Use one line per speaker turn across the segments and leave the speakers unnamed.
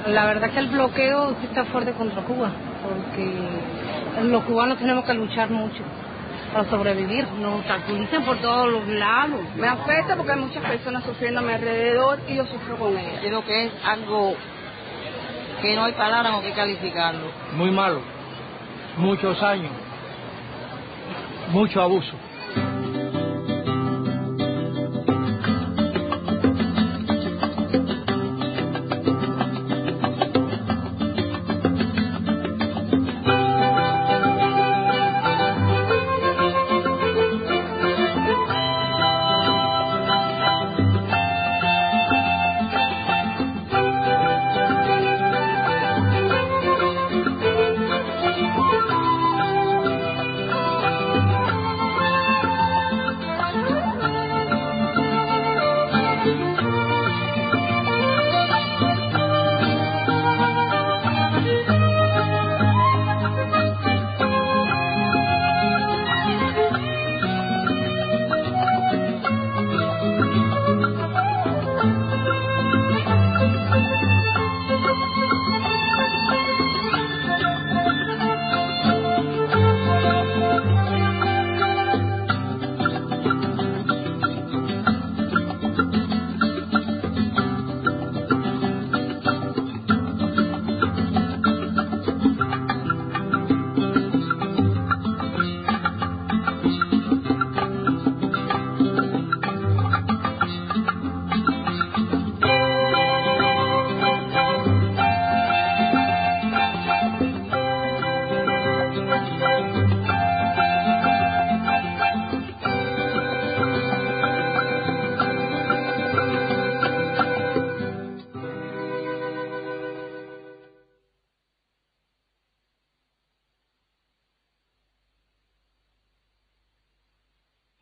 La verdad que el bloqueo sí está fuerte contra Cuba, porque los cubanos tenemos que luchar mucho para sobrevivir. Nos obstaculizan por todos los lados.
Me afecta porque hay muchas personas sufriendo a mi alrededor y yo sufro con ellas.
Creo que es algo que no hay palabras con que calificarlo.
Muy malo, muchos años, mucho abuso.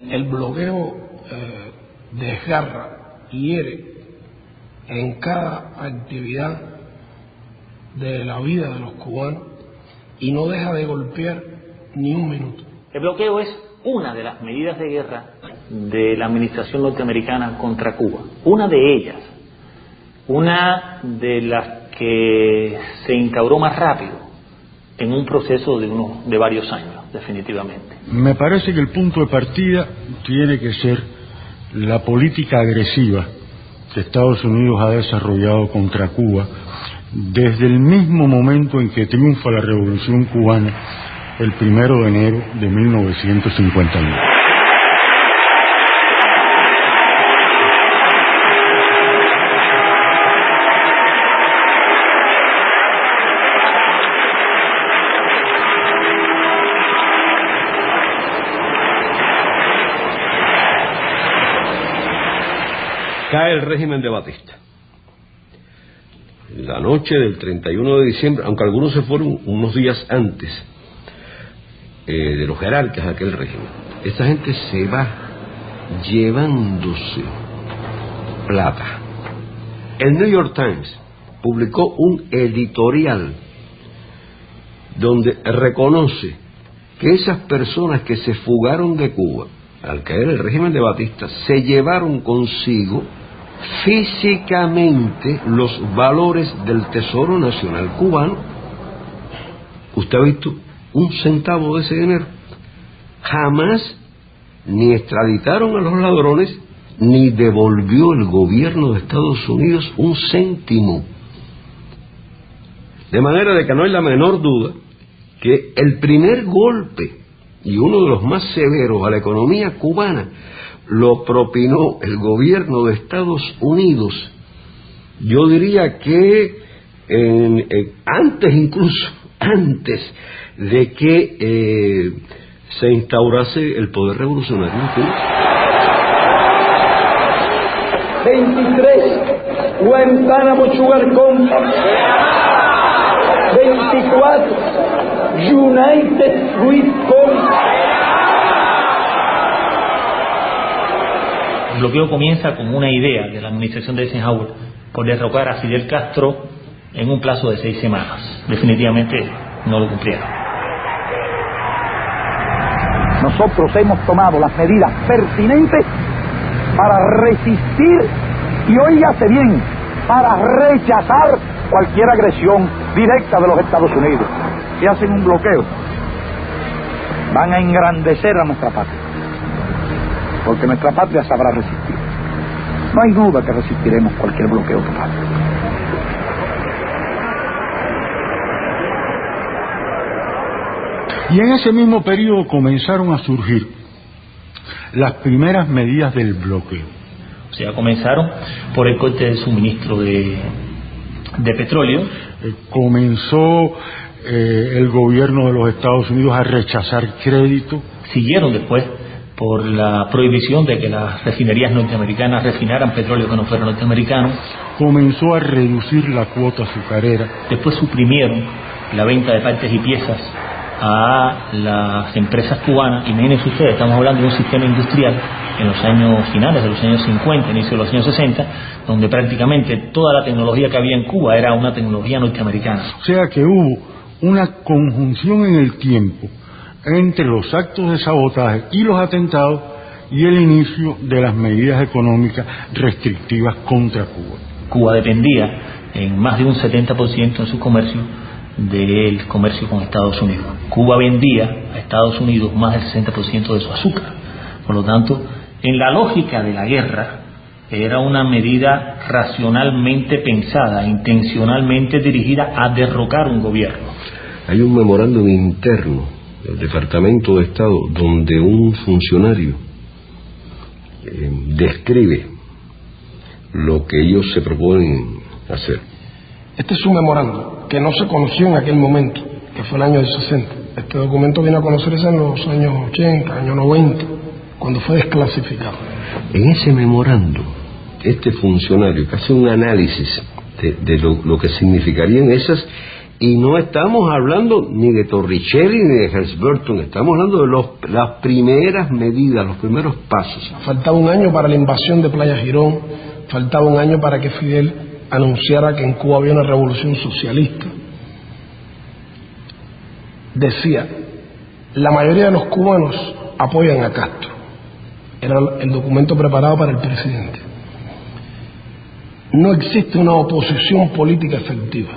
El bloqueo desgarra, hiere en cada actividad de la vida de los cubanos y no deja de golpear ni un minuto.
El bloqueo es una de las medidas de guerra de la administración norteamericana contra Cuba. Una de ellas, una de las que se instauró más rápido en un proceso de varios años, definitivamente.
Me parece que el punto de partida tiene que ser la política agresiva que Estados Unidos ha desarrollado contra Cuba desde el mismo momento en que triunfa la Revolución Cubana el 1 de enero de 1951.
Cae el régimen de Batista. La noche del 31 de diciembre, aunque algunos se fueron unos días antes de los jerarcas de aquel régimen, esta gente se va llevándose plata. El New York Times publicó un editorial donde reconoce que esas personas que se fugaron de Cuba al caer el régimen de Batista se llevaron consigo físicamente los valores del Tesoro Nacional cubano. ¿Usted ha visto un centavo de ese dinero? Jamás ni extraditaron a los ladrones ni devolvió el gobierno de Estados Unidos un céntimo. De manera de que no hay la menor duda que el primer golpe y uno de los más severos a la economía cubana lo propinó el gobierno de Estados Unidos. Yo diría que antes de que se instaurase el poder revolucionario en Cuba.
23 Guantánamo Sugar Company, 24 United Fruit Company.
El bloqueo comienza con una idea de la administración de Eisenhower por derrocar a Fidel Castro en un plazo de 6 semanas. Definitivamente no lo cumplieron.
Nosotros hemos tomado las medidas pertinentes para resistir y, óigase bien, para rechazar cualquier agresión directa de los Estados Unidos. Si hacen un bloqueo, van a engrandecer a nuestra patria, porque nuestra patria sabrá resistir. No hay duda que resistiremos cualquier bloqueo total.
Y en ese mismo periodo comenzaron a surgir las primeras medidas del bloqueo.
O sea, comenzaron por el corte del suministro de petróleo.
Comenzó el gobierno de los Estados Unidos a rechazar crédito.
Siguieron después por la prohibición de que las refinerías norteamericanas refinaran petróleo que no fuera norteamericano.
Comenzó a reducir la cuota azucarera.
Después suprimieron la venta de partes y piezas a las empresas cubanas. Imagínense ustedes, estamos hablando de un sistema industrial en los años finales de los años 50, inicio de los años 60, donde prácticamente toda la tecnología que había en Cuba era una tecnología norteamericana.
O sea que hubo una conjunción en el tiempo entre los actos de sabotaje y los atentados y el inicio de las medidas económicas restrictivas contra Cuba.
Cuba dependía en más de un 70% en su comercio del comercio con Estados Unidos. Cuba vendía a Estados Unidos más del 60% de su azúcar. Por lo tanto, en la lógica de la guerra, era una medida racionalmente pensada, intencionalmente dirigida a derrocar un gobierno.
Hay un memorándum interno del Departamento de Estado donde un funcionario describe lo que ellos se proponen hacer.
Este es un memorándum que no se conoció en aquel momento, que fue el año del 60. Este documento viene a conocerse en los años 80, años 90, cuando fue desclasificado.
En ese memorándum, este funcionario que hace un análisis de lo que significarían esas, y no estamos hablando ni de Torricelli ni de Helms-Burton, estamos hablando de las primeras medidas, los primeros pasos.
Faltaba un año para la invasión de Playa Girón, faltaba un año para que Fidel anunciara que en Cuba había una revolución socialista. Decía, la mayoría de los cubanos apoyan a Castro. Era el documento preparado para el presidente. No existe una oposición política efectiva.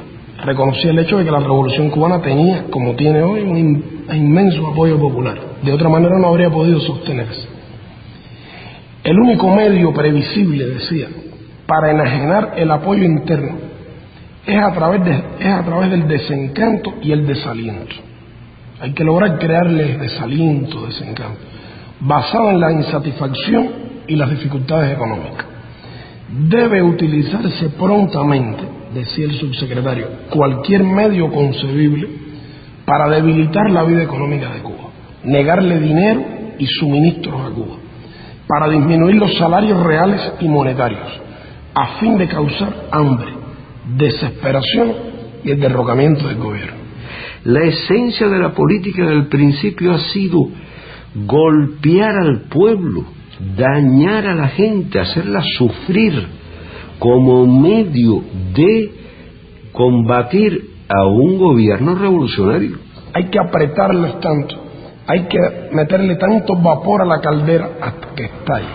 Reconocía el hecho de que la revolución cubana tenía, como tiene hoy, un inmenso apoyo popular. De otra manera no habría podido sostenerse. El único medio previsible, decía, para enajenar el apoyo interno es a través del desencanto y el desaliento. Hay que lograr crearles desaliento, desencanto, basado en la insatisfacción y las dificultades económicas. Debe utilizarse prontamente, decía el subsecretario, cualquier medio concebible para debilitar la vida económica de Cuba, negarle dinero y suministros a Cuba, para disminuir los salarios reales y monetarios, a fin de causar hambre, desesperación y el derrocamiento del gobierno.
La esencia de la política del principio ha sido golpear al pueblo, dañar a la gente, hacerla sufrir como medio de combatir a un gobierno revolucionario.
Hay que apretarles tanto, hay que meterle tanto vapor a la caldera hasta que estalle.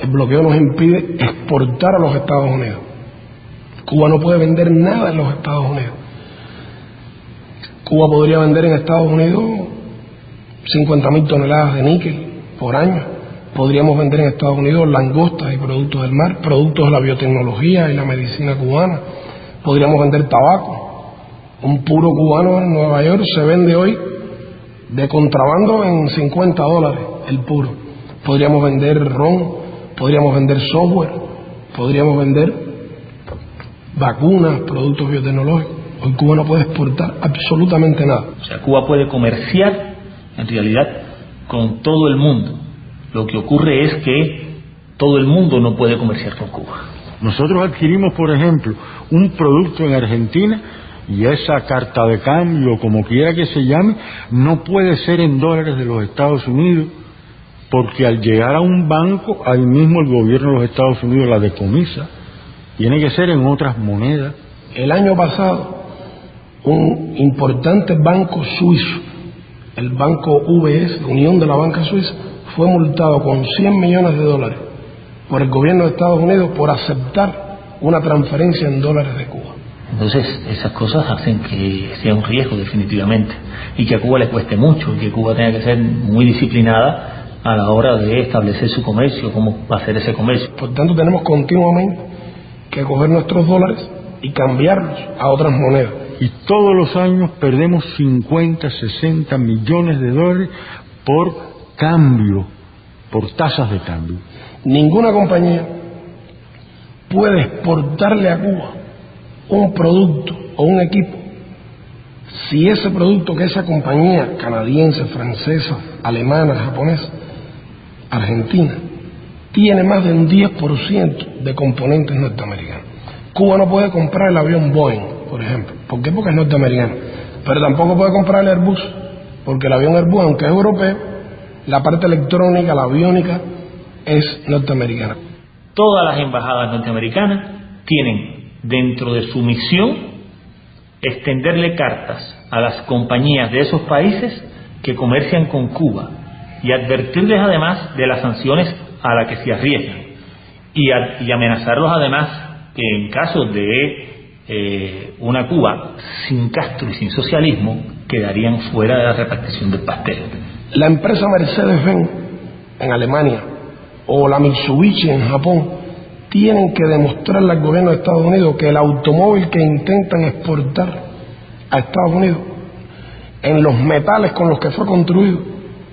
El bloqueo nos impide exportar a los Estados Unidos. Cuba no puede vender nada en los Estados Unidos. Cuba podría vender en Estados Unidos 50.000 toneladas de níquel por año. Podríamos vender en Estados Unidos langostas y productos del mar, productos de la biotecnología y la medicina cubana. Podríamos vender tabaco. Un puro cubano en Nueva York se vende hoy de contrabando en $50 el puro. Podríamos vender ron, podríamos vender software, podríamos vender vacunas, productos biotecnológicos. Hoy Cuba no puede exportar absolutamente nada.
O sea, Cuba puede comerciar en realidad con todo el mundo. Lo que ocurre es que todo el mundo no puede comerciar con Cuba.
Nosotros adquirimos, por ejemplo, un producto en Argentina y esa carta de cambio, como quiera que se llame, no puede ser en dólares de los Estados Unidos, porque al llegar a un banco, ahí mismo el gobierno de los Estados Unidos la decomisa. Tiene que ser en otras monedas.
El año pasado, un importante banco suizo, el banco UBS, Unión de la Banca Suiza, fue multado con $100 millones por el gobierno de Estados Unidos por aceptar una transferencia en dólares de Cuba.
Entonces, esas cosas hacen que sea un riesgo definitivamente, y que a Cuba le cueste mucho, y que Cuba tenga que ser muy disciplinada a la hora de establecer su comercio, cómo va a ser ese comercio.
Por tanto, tenemos continuamente que coger nuestros dólares y cambiarlos a otras monedas.
Y todos los años perdemos 50, 60 millones de dólares por cambio, por tasas de cambio.
Ninguna compañía puede exportarle a Cuba un producto o un equipo si ese producto que esa compañía canadiense, francesa, alemana, japonesa, argentina, tiene más de un 10% de componentes norteamericanos. Cuba no puede comprar el avión Boeing, por ejemplo. ¿Por qué? Porque es norteamericano. Pero tampoco puede comprar el Airbus, porque el avión Airbus, aunque es europeo, la parte electrónica, la aviónica, es norteamericana.
Todas las embajadas norteamericanas tienen dentro de su misión extenderle cartas a las compañías de esos países que comercian con Cuba y advertirles además de las sanciones a las que se arriesgan y amenazarlos además que en caso de una Cuba sin Castro y sin socialismo quedarían fuera de la repartición del pastel.
La empresa Mercedes-Benz en Alemania o la Mitsubishi en Japón tienen que demostrarle al gobierno de Estados Unidos que el automóvil que intentan exportar a Estados Unidos en los metales con los que fue construido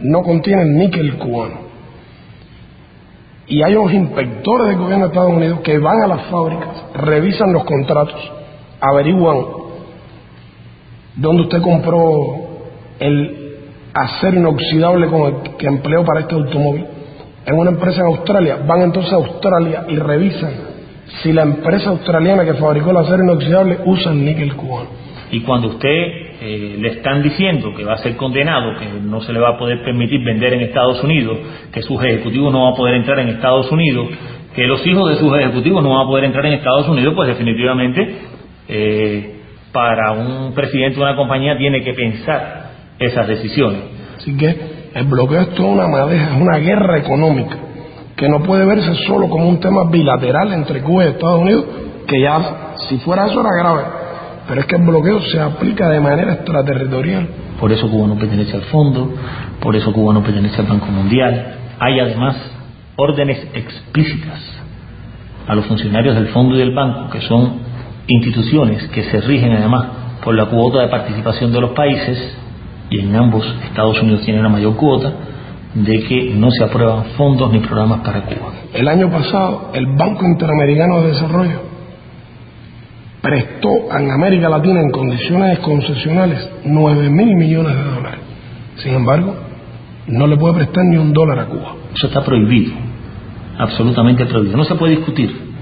no contienen níquel cubano. Y hay unos inspectores del gobierno de Estados Unidos que van a las fábricas, revisan los contratos, averiguan dónde usted compró el acero inoxidable con el que empleó para este automóvil. En una empresa en Australia, van entonces a Australia y revisan si la empresa australiana que fabricó el acero inoxidable usa el níquel cubano.
Y cuando usted le están diciendo que va a ser condenado, que no se le va a poder permitir vender en Estados Unidos, que sus ejecutivos no van a poder entrar en Estados Unidos, que los hijos de sus ejecutivos no van a poder entrar en Estados Unidos, pues definitivamente para un presidente de una compañía tiene que pensar esas decisiones.
Así que el bloqueo es toda una madeja, es una guerra económica que no puede verse solo como un tema bilateral entre Cuba y Estados Unidos, que ya si fuera eso era grave, pero es que el bloqueo se aplica de manera extraterritorial.
Por eso Cuba no pertenece al fondo, por eso Cuba no pertenece al Banco Mundial. Hay además órdenes explícitas a los funcionarios del fondo y del banco, que son instituciones que se rigen además por la cuota de participación de los países, y en ambos Estados Unidos tiene una mayor cuota, de que no se aprueban fondos ni programas para Cuba.
El año pasado el Banco Interamericano de Desarrollo prestó en América Latina en condiciones concesionales $9.000 millones. Sin embargo, no le puede prestar ni $1 a Cuba.
Eso está prohibido, absolutamente prohibido, no se puede discutir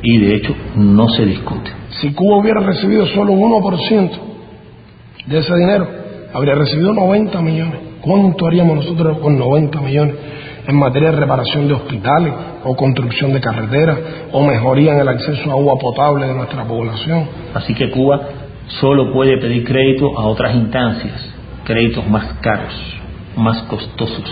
y de hecho no se discute.
Si Cuba hubiera recibido solo un 1% de ese dinero, habría recibido 90 millones. ¿Cuánto haríamos nosotros con 90 millones en materia de reparación de hospitales o construcción de carreteras o mejoría en el acceso a agua potable de nuestra población?
Así que Cuba solo puede pedir crédito a otras instancias, créditos más caros, más costosos.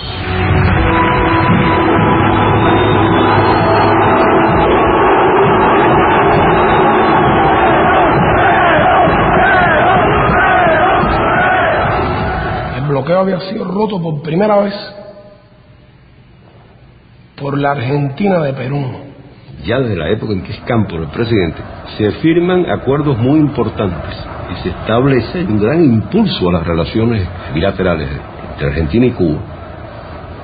El bloqueo había sido roto por primera vez por la Argentina de Perón.
Ya desde la época en que es Campos el presidente, se firman acuerdos muy importantes y se establece un gran impulso a las relaciones bilaterales entre Argentina y Cuba.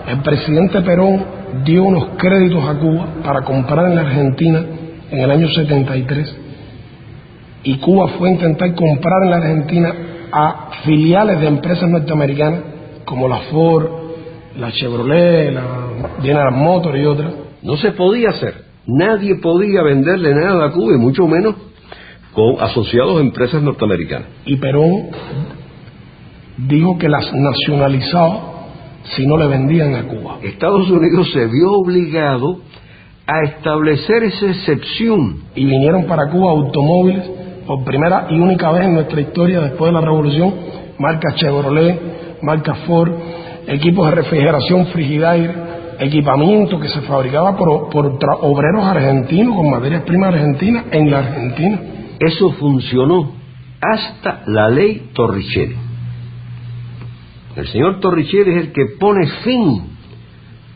El presidente Perón dio unos créditos a Cuba para comprar en la Argentina en el año 73, y Cuba fue a intentar comprar en la Argentina a filiales de empresas norteamericanas como la Ford, la Chevrolet, la General Motors y otras.
No se podía hacer. Nadie podía venderle nada a Cuba, y mucho menos con asociados a empresas norteamericanas.
Y Perón dijo que las nacionalizaba si no le vendían a Cuba.
Estados Unidos se vio obligado a establecer esa excepción.
Y vinieron para Cuba automóviles por primera y única vez en nuestra historia después de la Revolución, marca Chevrolet, marca Ford, equipos de refrigeración, frigidaire, equipamiento que se fabricaba por obreros argentinos con materias primas argentinas en la Argentina.
Eso funcionó hasta la ley Torricelli. El señor Torricelli es el que pone fin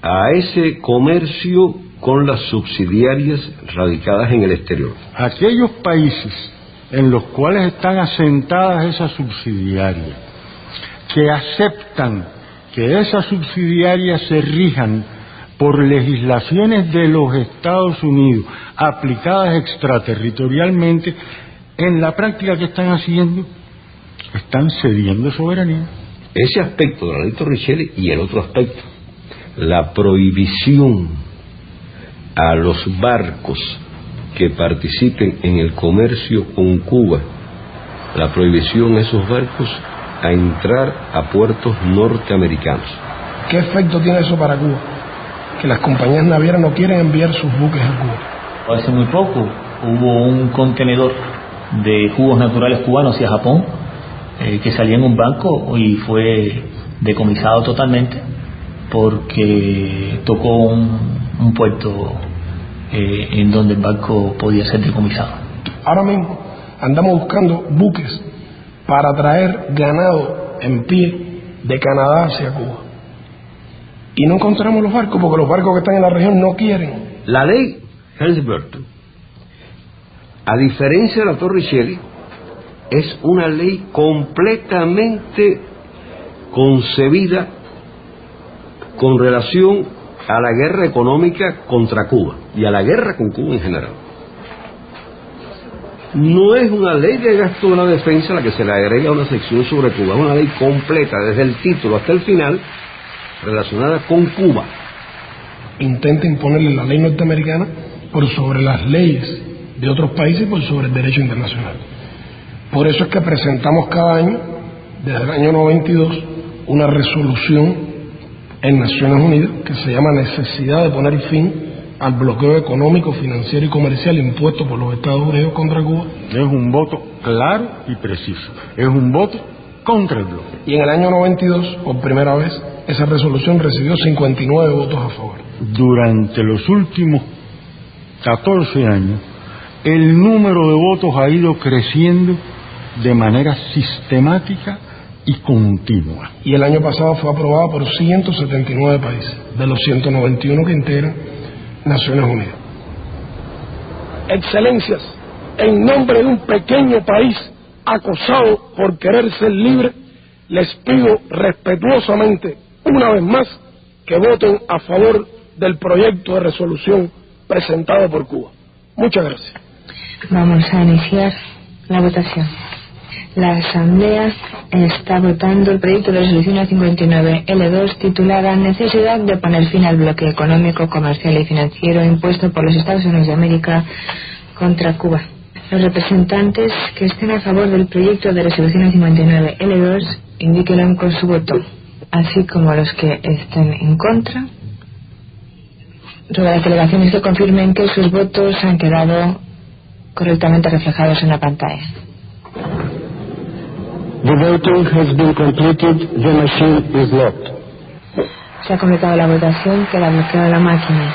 a ese comercio con las subsidiarias radicadas en el exterior.
Aquellos países en los cuales están asentadas esas subsidiarias, que aceptan que esas subsidiarias se rijan por legislaciones de los Estados Unidos aplicadas extraterritorialmente, en la práctica que están haciendo, están cediendo soberanía.
Ese aspecto de la ley Torricelli y el otro aspecto, la prohibición a los barcos que participen en el comercio con Cuba, la prohibición a esos barcos a entrar a puertos norteamericanos.
¿Qué efecto tiene eso para Cuba? Que las compañías navieras no quieren enviar sus buques a Cuba.
Hace muy poco hubo un contenedor de jugos naturales cubanos hacia Japón que salía en un barco y fue decomisado totalmente porque tocó un puerto en donde el barco podía ser decomisado.
Ahora mismo andamos buscando buques para traer ganado en pie de Canadá hacia Cuba y no encontramos los barcos porque los barcos que están en la región no quieren.
La ley Helms-Burton, a diferencia de la Torricelli, es una ley completamente concebida con relación a la guerra económica contra Cuba y a la guerra con Cuba en general. No es una ley de gasto de la defensa a la que se le agrega una sección sobre Cuba, es una ley completa, desde el título hasta el final, relacionada con Cuba.
Intenta imponerle la ley norteamericana por sobre las leyes de otros países y por sobre el derecho internacional. Por eso es que presentamos cada año, desde el año 92, una resolución en Naciones Unidas que se llama Necesidad de poner fin al bloqueo económico, financiero y comercial impuesto por los Estados Unidos contra Cuba.
Es un voto claro y preciso, es un voto contra el bloqueo.
Y en el año 92, por primera vez, esa resolución recibió 59 votos a favor.
Durante los últimos 14 años, el número de votos ha ido creciendo de manera sistemática y continua.
Y el año pasado fue aprobada por 179 países, de los 191 que integran Naciones Unidas. Excelencias, en nombre de un pequeño país acosado por querer ser libre, les pido respetuosamente, una vez más, que voten a favor del proyecto de resolución presentado por Cuba. Muchas gracias.
Vamos a iniciar la votación. La Asamblea está votando el proyecto de resolución A59L2 titulada Necesidad de poner fin al bloqueo económico, comercial y financiero impuesto por los Estados Unidos de América contra Cuba. Los representantes que estén a favor del proyecto de resolución A59L2 indíquenlo con su voto, así como los que estén en contra. Ruego a las delegaciones que confirmen que sus votos han quedado correctamente reflejados en la pantalla.
The voting has been completed. The machine is locked.
Se ha completado la votación, queda bloqueada la máquina.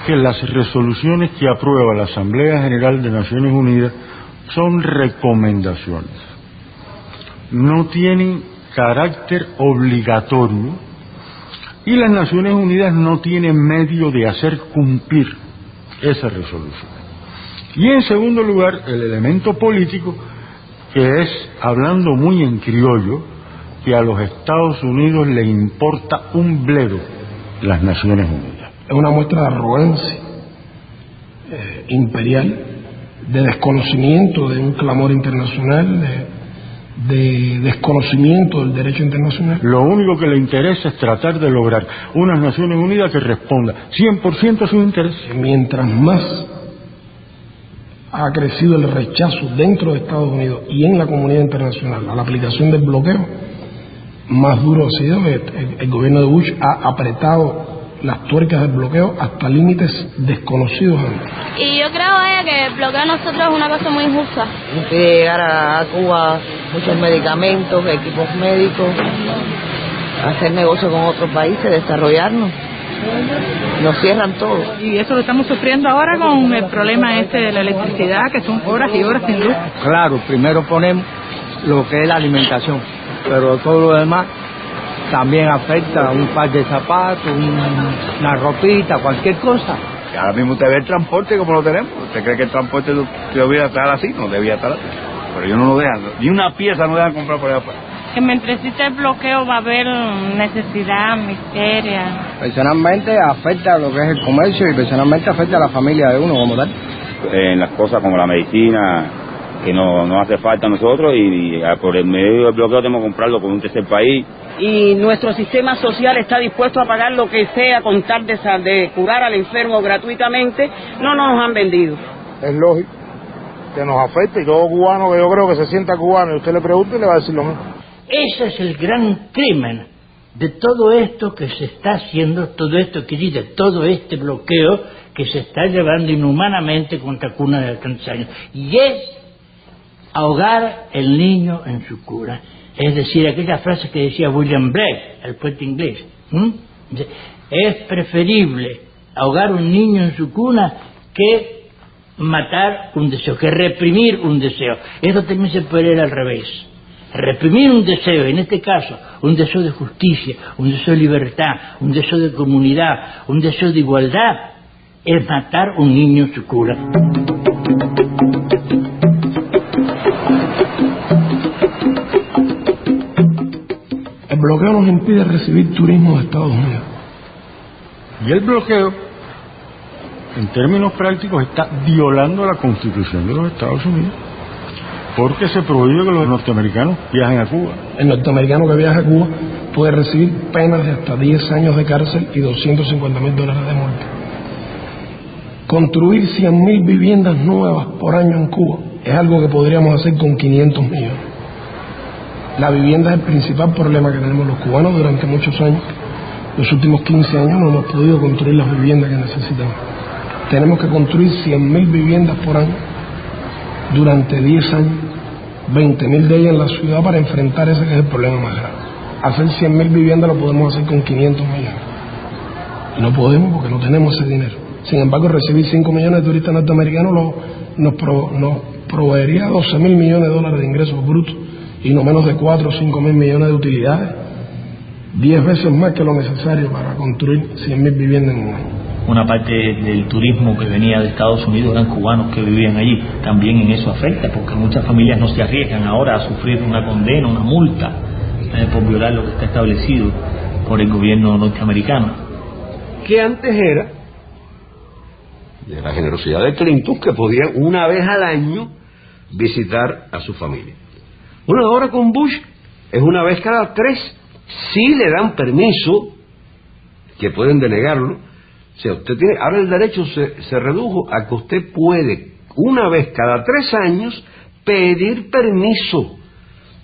Que las resoluciones que aprueba la Asamblea General de Naciones Unidas son recomendaciones, no tienen carácter obligatorio y las Naciones Unidas no tienen medio de hacer cumplir esa resolución. Y en segundo lugar, el elemento político, que es, hablando muy en criollo, que a los Estados Unidos le importa un bledo las Naciones Unidas.
Es una muestra de arrogancia imperial, de desconocimiento de un clamor internacional, de desconocimiento del derecho internacional.
Lo único que le interesa es tratar de lograr unas Naciones Unidas que responda 100% a sus intereses.
Mientras más ha crecido el rechazo dentro de Estados Unidos y en la comunidad internacional a la aplicación del bloqueo, más duro ha sido. El gobierno de Bush ha apretado las tuercas del bloqueo hasta límites desconocidos antes.
Y yo creo que el bloqueo a nosotros es una cosa muy injusta.
Hay que llegar a Cuba muchos medicamentos, equipos médicos, hacer negocio con otros países, desarrollarnos. Nos cierran todo.
Y eso lo estamos sufriendo ahora con el problema de la electricidad, que son horas y horas sin luz.
Claro, primero ponemos lo que es la alimentación, pero todo lo demás también afecta, un par de zapatos, una ropita, cualquier cosa.
Ahora mismo usted ve el transporte como lo tenemos. ¿Usted cree que el transporte debía estar así? No debía estar así. Pero ellos no lo dejan, ni una pieza no dejan comprar por allá afuera.
Que mientras existe el bloqueo va a haber necesidad, miseria.
Personalmente afecta lo que es el comercio y personalmente afecta a la familia de uno como tal.
En las cosas como la medicina, que no hace falta a nosotros y por el medio del bloqueo tenemos que comprarlo con un tercer país.
Y nuestro sistema social está dispuesto a pagar lo que sea con tal de curar al enfermo gratuitamente. No nos han vendido.
Es lógico que nos afecte, y todo cubano que yo creo que se sienta cubano y usted le pregunta y le va a decir lo mismo.
Ese es el gran crimen de todo esto que se está haciendo, todo esto que dice, todo este bloqueo que se está llevando inhumanamente contra cunas de 30 años. Y es ahogar el niño en su cuna. Es decir, aquella frase que decía William Blake, el poeta inglés. Es preferible ahogar un niño en su cuna que matar un deseo, que reprimir un deseo. Esto también se puede leer al revés. Reprimir un deseo, en este caso, un deseo de justicia, un deseo de libertad, un deseo de comunidad, un deseo de igualdad, es matar un niño en su cuna.
El bloqueo nos impide recibir turismo de Estados Unidos.
Y el bloqueo, en términos prácticos, está violando la Constitución de los Estados Unidos, porque se prohíbe que los norteamericanos viajen a Cuba.
El norteamericano que viaja a Cuba puede recibir penas de hasta 10 años de cárcel y $250,000 de multa. Construir 100,000 viviendas nuevas por año en Cuba es algo que podríamos hacer con 500 millones. La vivienda es el principal problema que tenemos los cubanos durante muchos años. Los últimos 15 años no hemos podido construir las viviendas que necesitamos. Tenemos que construir 100,000 viviendas por año durante 10 años, 20,000 de ellas en la ciudad, para enfrentar ese que es el problema más grave. Hacer 100,000 viviendas lo podemos hacer con 500 millones. Y no podemos porque no tenemos ese dinero. Sin embargo, recibir 5 millones de turistas norteamericanos nos proveería $12,000 millones de ingresos brutos y no menos de 4 o 5 mil millones de utilidades, 10 veces más que lo necesario para construir 100,000 viviendas en un año.
Una parte del turismo que venía de Estados Unidos eran cubanos que vivían allí. También en eso afecta, porque muchas familias no se arriesgan ahora a sufrir una condena, una multa por violar lo que está establecido por el gobierno norteamericano.
Que antes era de la generosidad de Clinton, que podían una vez al año visitar a su familia. Bueno, ahora con Bush es una vez cada 3. Sí le dan permiso, que pueden denegarlo. O sea, usted tiene, ahora el derecho se redujo a que usted puede, una vez cada 3 años, pedir permiso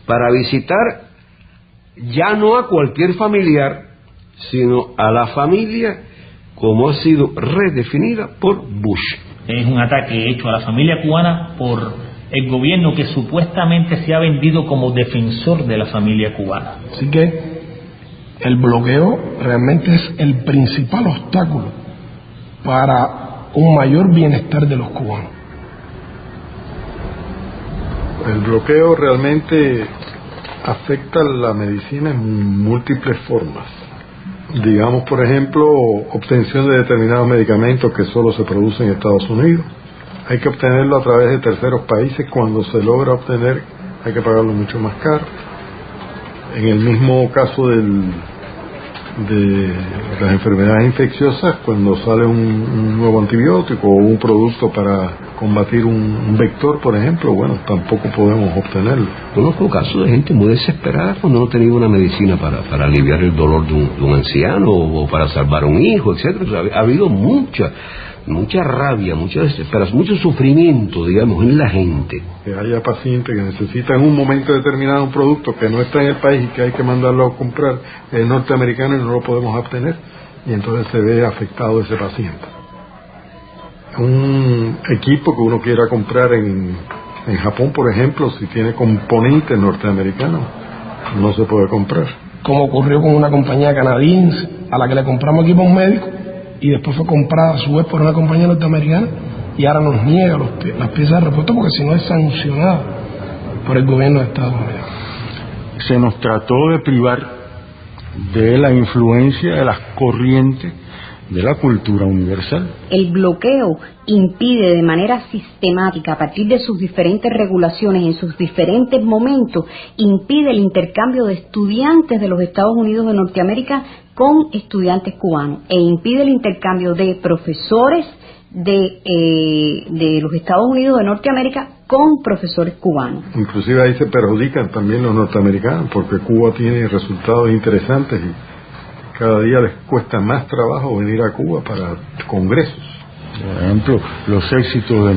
para visitar ya no a cualquier familiar, sino a la familia como ha sido redefinida por Bush.
Es un ataque hecho a la familia cubana por el gobierno que supuestamente se ha vendido como defensor de la familia cubana.
Así que el bloqueo realmente es el principal obstáculo para un mayor bienestar de los cubanos.
El bloqueo realmente afecta la medicina en múltiples formas. Digamos, por ejemplo, obtención de determinados medicamentos que solo se producen en Estados Unidos. Hay que obtenerlo a través de terceros países. Cuando se logra obtener, hay que pagarlo mucho más caro. En el mismo caso de las enfermedades infecciosas, cuando sale un nuevo antibiótico o un producto combatir un vector, por ejemplo, bueno, tampoco podemos obtenerlo.
Conozco casos de gente muy desesperada cuando no tenía una medicina para aliviar el dolor de un anciano o para salvar a un hijo, etcétera. O sea, ha habido mucha rabia, mucha desesperación, mucho sufrimiento, digamos, en la gente.
Que haya pacientes que necesitan en un momento determinado un producto que no está en el país y que hay que mandarlo a comprar norteamericano y no lo podemos obtener, y entonces se ve afectado ese paciente. Un equipo que uno quiera comprar en Japón, por ejemplo, si tiene componentes norteamericanos, no se puede comprar.
Como ocurrió con una compañía canadiense a la que le compramos equipos médicos y después fue comprada a su vez por una compañía norteamericana y ahora nos niega las piezas de repuesto porque si no es sancionada por el gobierno de Estados Unidos.
Se nos trató de privar de la influencia de las corrientes de la cultura universal.
El bloqueo impide de manera sistemática, a partir de sus diferentes regulaciones, en sus diferentes momentos, impide el intercambio de estudiantes de los Estados Unidos de Norteamérica con estudiantes cubanos, e impide el intercambio de profesores de los Estados Unidos de Norteamérica con profesores cubanos.
Inclusive ahí se perjudican también los norteamericanos, porque Cuba tiene resultados interesantes y cada día les cuesta más trabajo venir a Cuba para congresos.
Por ejemplo, los éxitos de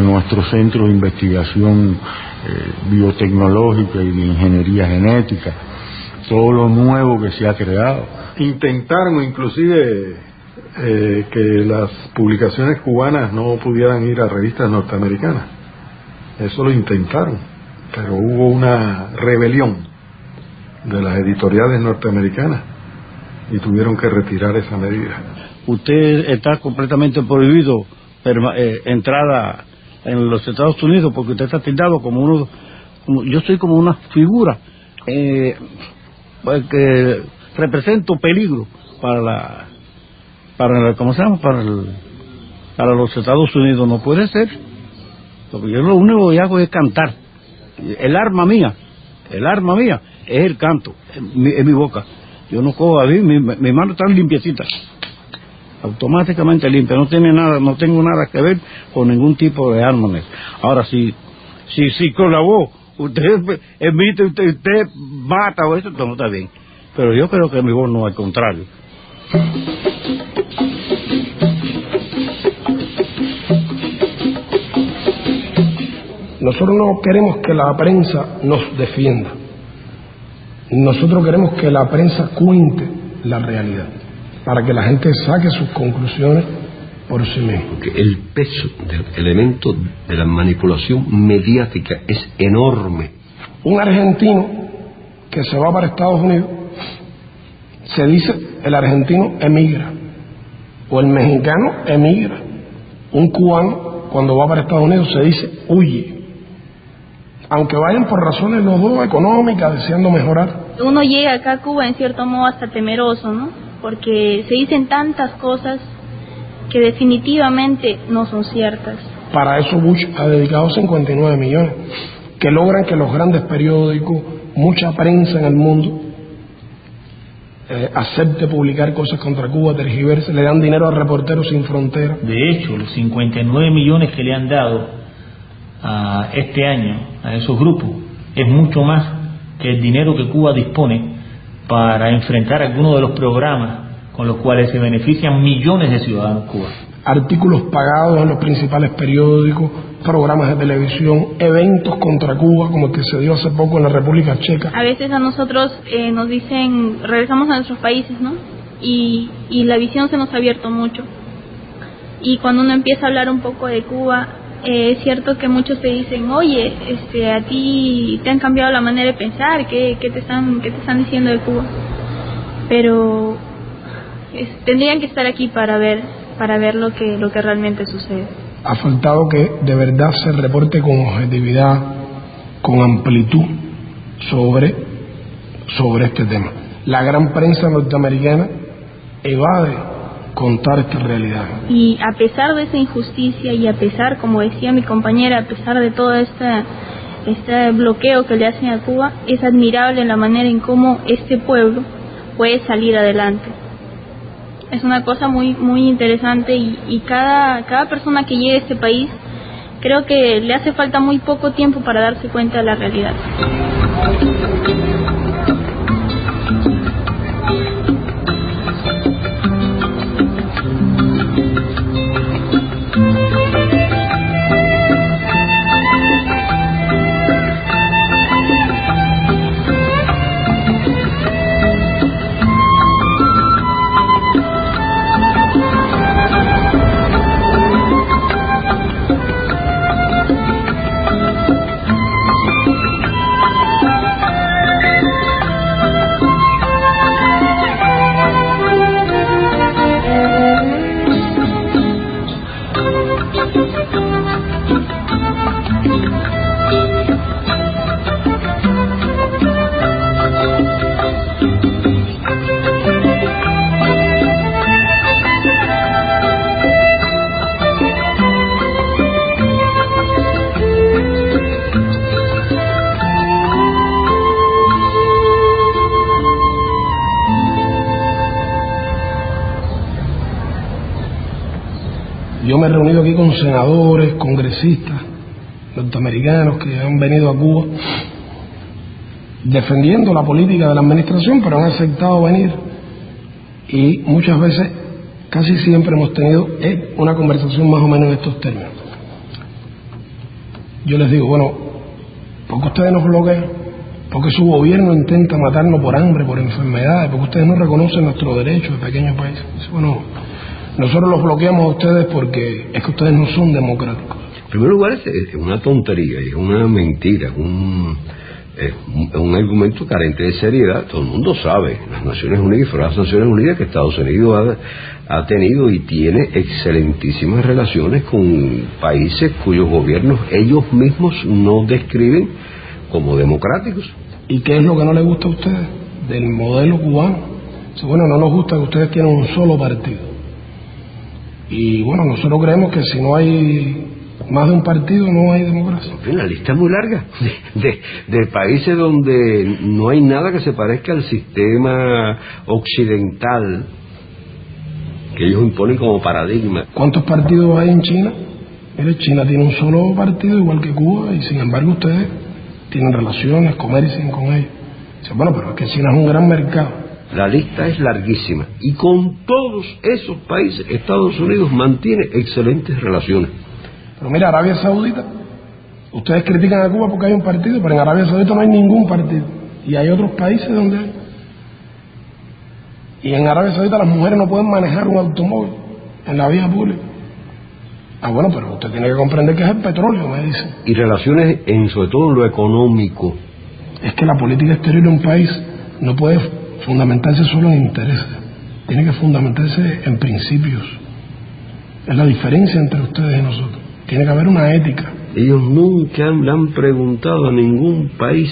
nuestro centro de investigación biotecnológica y de ingeniería genética, todo lo nuevo que se ha creado.
Intentaron inclusive que las publicaciones cubanas no pudieran ir a revistas norteamericanas. Eso lo intentaron, pero hubo una rebelión de las editoriales norteamericanas y tuvieron que retirar esa medida.
Usted está completamente prohibido entrada en los Estados Unidos porque usted está tildado yo soy como una figura que represento peligro para ¿cómo se llama? Para los Estados Unidos. No puede ser, porque yo lo único que hago es cantar. El arma mía es el canto, en mi boca. Yo no cojo así, mi mano está limpiecita, automáticamente limpia, no tengo nada que ver con ningún tipo de arma. Ahora, si con la voz usted emite, usted mata o eso, no está bien, pero yo creo que mi voz no, al contrario.
Nosotros no queremos que la prensa nos defienda. Nosotros queremos que la prensa cuente la realidad, para que la gente saque sus conclusiones por sí misma.
Porque el peso del elemento de la manipulación mediática es enorme.
Un argentino que se va para Estados Unidos, se dice el argentino emigra, o el mexicano emigra. Un cubano cuando va para Estados Unidos se dice huye. Aunque vayan por razones los dos económicas, deseando mejorar.
Uno llega acá a Cuba en cierto modo hasta temeroso, ¿no? Porque se dicen tantas cosas que definitivamente no son ciertas.
Para eso Bush ha dedicado 59 millones, que logran que los grandes periódicos, mucha prensa en el mundo, acepte publicar cosas contra Cuba, tergiverse, le dan dinero a Reporteros Sin Fronteras.
De hecho, los 59 millones que le han dado a este año a esos grupos es mucho más que el dinero que Cuba dispone para enfrentar algunos de los programas con los cuales se benefician millones de ciudadanos cubanos.
Artículos pagados en los principales periódicos, programas de televisión, eventos contra Cuba como el que se dio hace poco en la República Checa.
A veces a nosotros nos dicen, regresamos a nuestros países, ¿no? Y la visión se nos ha abierto mucho. Y cuando uno empieza a hablar un poco de Cuba, es cierto que muchos te dicen, oye, a ti te han cambiado la manera de pensar, ¿qué te están diciendo de Cuba? Pero tendrían que estar aquí para ver lo que realmente sucede.
Ha faltado que de verdad se reporte con objetividad, con amplitud sobre este tema. La gran prensa norteamericana evade contar esta realidad.
Y a pesar de esa injusticia y a pesar, como decía mi compañera, a pesar de todo este bloqueo que le hacen a Cuba, es admirable la manera en cómo este pueblo puede salir adelante. Es una cosa muy muy interesante y cada persona que llegue a este país creo que le hace falta muy poco tiempo para darse cuenta de la realidad.
Yo me he reunido aquí con senadores, congresistas norteamericanos que han venido a Cuba defendiendo la política de la administración, pero han aceptado venir, y muchas veces, casi siempre hemos tenido una conversación más o menos en estos términos. Yo les digo, bueno, ¿por qué ustedes nos bloquean? Porque su gobierno intenta matarnos por hambre, por enfermedades, porque ustedes no reconocen nuestros derechos de pequeños países. Bueno, nosotros los bloqueamos a ustedes porque es que ustedes no son democráticos.
En primer lugar, es una tontería, es una mentira, es un argumento carente de seriedad. Todo el mundo sabe, las Naciones Unidas, fueron las Naciones Unidas, que Estados Unidos ha tenido y tiene excelentísimas relaciones con países cuyos gobiernos ellos mismos no describen como democráticos.
¿Y qué es lo que no les gusta a ustedes del modelo cubano? Bueno, no nos gusta que ustedes tienen un solo partido. Y bueno, nosotros creemos que si no hay más de un partido no hay democracia.
La lista es muy larga de países donde no hay nada que se parezca al sistema occidental que ellos imponen como paradigma.
¿Cuántos partidos hay en China? Mire, China tiene un solo partido igual que Cuba, y sin embargo ustedes tienen relaciones, comercian con ellos. Bueno, pero es que China es un gran mercado.
La lista es larguísima, y con todos esos países Estados Unidos mantiene excelentes relaciones.
Pero mira, Arabia Saudita, ustedes critican a Cuba porque hay un partido, pero en Arabia Saudita no hay ningún partido, y hay otros países donde hay. Y en Arabia Saudita las mujeres no pueden manejar un automóvil en la vía pública. Bueno, pero usted tiene que comprender que es el petróleo, me dicen.
Y relaciones sobre todo en lo económico.
Es que la política exterior de un país no puede fundamentarse solo en intereses, tiene que fundamentarse en principios. Es la diferencia entre ustedes y nosotros. Tiene que haber una ética.
Ellos nunca le han preguntado a ningún país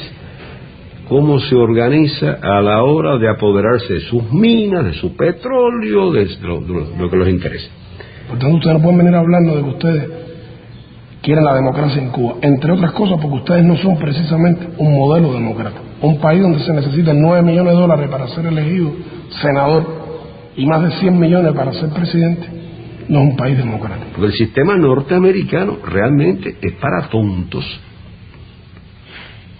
cómo se organiza a la hora de apoderarse de sus minas, de su petróleo, de lo que les interesa.
Por tanto, ustedes no pueden venir hablando de que ustedes quieren la democracia en Cuba, entre otras cosas porque ustedes no son precisamente un modelo democrático. Un país donde se necesitan 9 millones de dólares para ser elegido senador y más de 100 millones para ser presidente, no es un país democrático.
Porque el sistema norteamericano realmente es para tontos.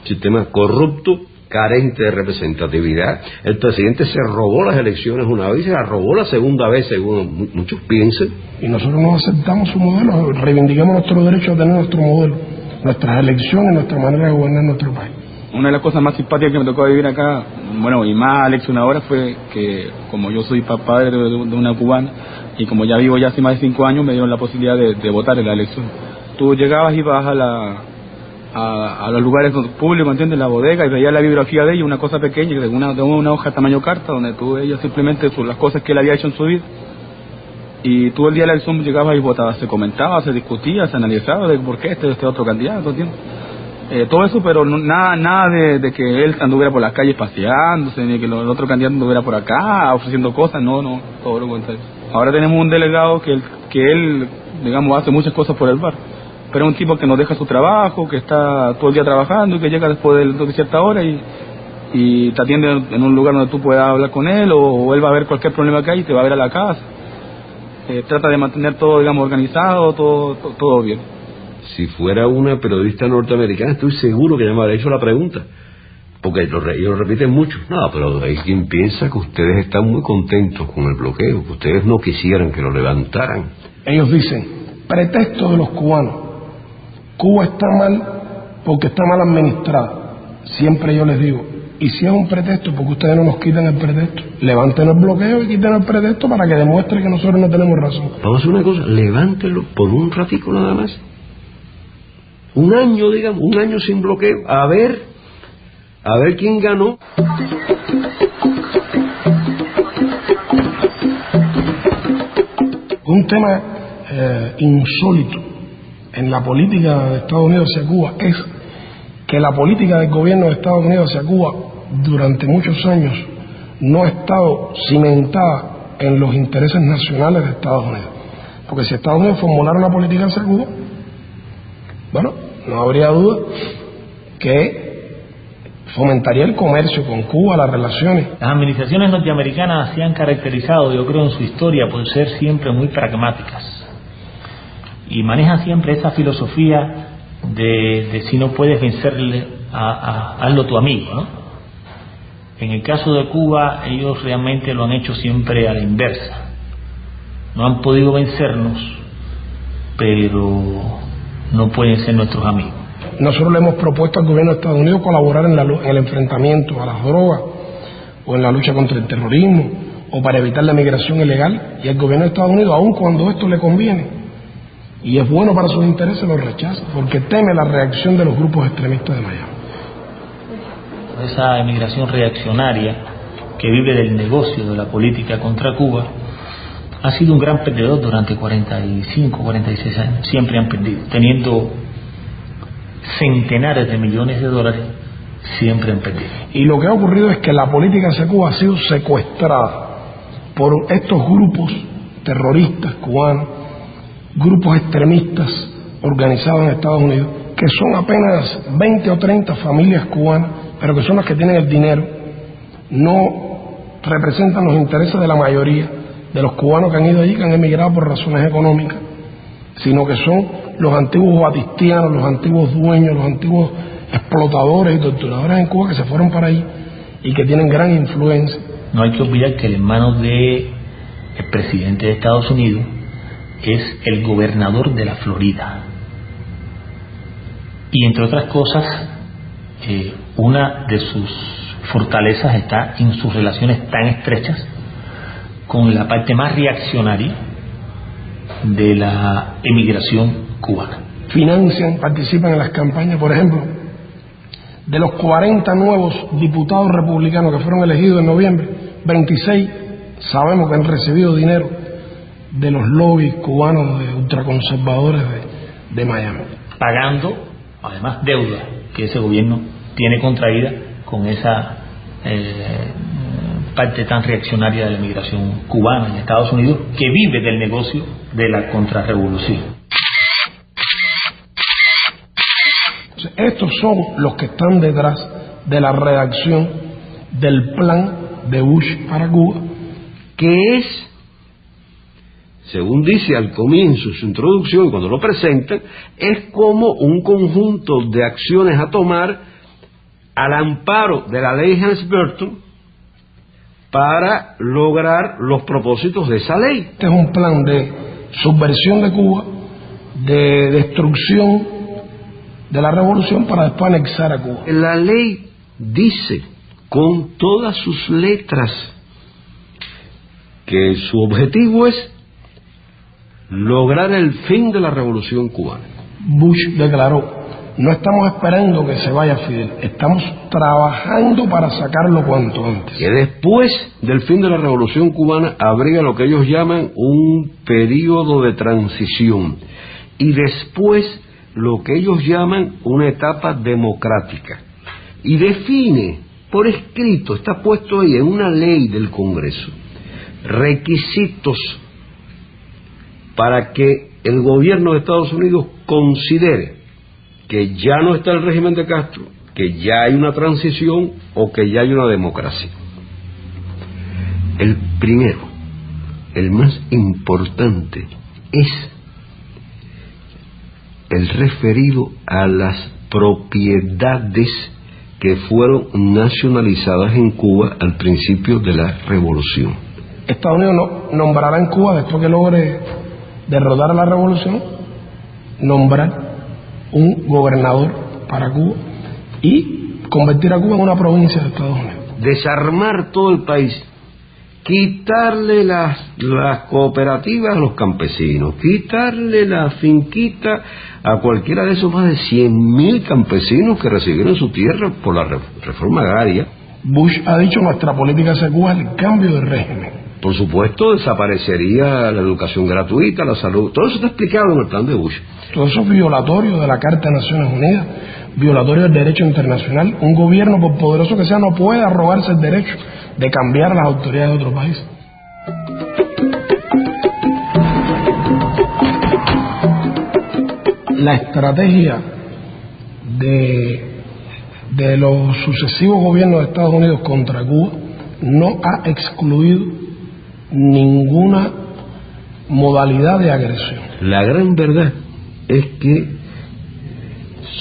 Sistema corrupto, carente de representatividad. El presidente se robó las elecciones una vez y se las robó la segunda vez, según muchos piensan.
Y nosotros no aceptamos su modelo, reivindicamos nuestro derecho a tener nuestro modelo, nuestras elecciones, nuestra manera de gobernar nuestro país.
Una de las cosas más simpáticas que me tocó vivir acá, bueno, y más leccionadora, fue que como yo soy padre de una cubana, y como ya vivo ya hace más de 5 años, me dieron la posibilidad de votar en la elección. Tú llegabas y ibas a los lugares públicos, ¿entiendes? La bodega, y veías la bibliografía de ella, una cosa pequeña, de una hoja tamaño carta, donde tú veías simplemente las cosas que él había hecho en su vida. Y tú el día de la elección llegabas y votabas, se comentaba, se discutía, se analizaba de por qué este otro candidato, ¿entiendes? Todo eso, pero nada de que él anduviera por las calles paseándose, ni que el otro candidato anduviera por acá ofreciendo cosas, no, todo lo contrario. Ahora tenemos un delegado que él, digamos, hace muchas cosas por el bar, pero es un tipo que nos deja su trabajo, que está todo el día trabajando y que llega después de cierta hora y y te atiende en un lugar donde tú puedas hablar con él, o él va a ver cualquier problema que hay y te va a ver a la casa. Trata de mantener todo, digamos, organizado, todo bien.
Si fuera una periodista norteamericana, estoy seguro que ya me habría hecho la pregunta, porque ellos lo repiten mucho. No, pero hay quien piensa que ustedes están muy contentos con el bloqueo, que ustedes no quisieran que lo levantaran.
Ellos dicen, pretexto de los cubanos, Cuba está mal porque está mal administrada. Siempre yo les digo, y si es un pretexto, porque ustedes no nos quitan el pretexto, levanten el bloqueo y quiten el pretexto para que demuestre que nosotros no tenemos razón.
Vamos a hacer una cosa, levántenlo por un ratico nada más. Un año, digamos, un año sin bloqueo, a ver quién ganó.
Un tema insólito en la política de Estados Unidos hacia Cuba es que la política del gobierno de Estados Unidos hacia Cuba durante muchos años no ha estado cimentada en los intereses nacionales de Estados Unidos. Porque si Estados Unidos formulara una política hacia Cuba, bueno, no habría duda que fomentaría el comercio con Cuba, las relaciones.
Las administraciones norteamericanas se han caracterizado, yo creo, en su historia por ser siempre muy pragmáticas y manejan siempre esa filosofía de si no puedes vencerle, hazlo tu amigo, ¿no? En el caso de Cuba, ellos realmente lo han hecho siempre a la inversa. No han podido vencernos, pero no pueden ser nuestros amigos.
Nosotros le hemos propuesto al gobierno de Estados Unidos colaborar en el enfrentamiento a las drogas o en la lucha contra el terrorismo o para evitar la migración ilegal, y el gobierno de Estados Unidos, aun cuando esto le conviene y es bueno para sus intereses, lo rechaza porque teme la reacción de los grupos extremistas de Miami.
Esa emigración reaccionaria que vive del negocio de la política contra Cuba ha sido un gran perdedor durante 45, 46 años. Siempre han perdido, teniendo centenares de millones de dólares, siempre han perdido.
Y lo que ha ocurrido es que la política hacia Cuba ha sido secuestrada por estos grupos terroristas cubanos, grupos extremistas organizados en Estados Unidos, que son apenas 20 o 30 familias cubanas, pero que son las que tienen el dinero, no representan los intereses de la mayoría de los cubanos que han ido allí, que han emigrado por razones económicas, sino que son los antiguos batistianos, los antiguos dueños, los antiguos explotadores y torturadores en Cuba que se fueron para ahí y que tienen gran influencia.
No hay que olvidar que el hermano del presidente de Estados Unidos es el gobernador de la Florida. Y entre otras cosas, una de sus fortalezas está en sus relaciones tan estrechas con la parte más reaccionaria de la emigración cubana.
Financian, participan en las campañas, por ejemplo, de los 40 nuevos diputados republicanos que fueron elegidos en noviembre, 26 sabemos que han recibido dinero de los lobbies cubanos de ultraconservadores de Miami.
Pagando, además, deuda que ese gobierno tiene contraída con esa parte tan reaccionaria de la migración cubana en Estados Unidos, que vive del negocio de la contrarrevolución.
Estos son los que están detrás de la redacción del plan de Bush para Cuba,
que es, según dice al comienzo de su introducción, cuando lo presentan, es como un conjunto de acciones a tomar al amparo de la ley Helms-Burton para lograr los propósitos de esa ley.
Este es un plan de subversión de Cuba, de destrucción de la revolución para después anexar a Cuba.
La ley dice con todas sus letras que su objetivo es lograr el fin de la revolución cubana.
Bush declaró: no estamos esperando que se vaya Fidel, estamos trabajando para sacarlo cuanto antes.
Que después del fin de la revolución cubana habría lo que ellos llaman un periodo de transición, y después lo que ellos llaman una etapa democrática, y define por escrito, está puesto ahí en una ley del Congreso, requisitos para que el gobierno de Estados Unidos considere que ya no está el régimen de Castro, que ya hay una transición o que ya hay una democracia. El primero, el más importante, es el referido a las propiedades que fueron nacionalizadas en Cuba al principio de la revolución.
Estados Unidos nombrará en Cuba, después que logre derrotar a la revolución, nombrar un gobernador para Cuba y convertir a Cuba en una provincia de Estados Unidos.
Desarmar todo el país, quitarle las cooperativas a los campesinos, quitarle la finquita a cualquiera de esos más de 100.000 campesinos que recibieron su tierra por la reforma agraria.
Bush ha dicho: nuestra política hacia Cuba es el cambio de régimen.
Por supuesto, desaparecería la educación gratuita, la salud, todo eso está explicado en el plan de Bush.
Todo eso es violatorio de la Carta de Naciones Unidas, violatorio del derecho internacional. Un gobierno, por poderoso que sea, no puede arrogarse el derecho de cambiar a las autoridades de otro país. La estrategia de los sucesivos gobiernos de Estados Unidos contra Cuba no ha excluido ninguna modalidad de agresión.
La gran verdad es que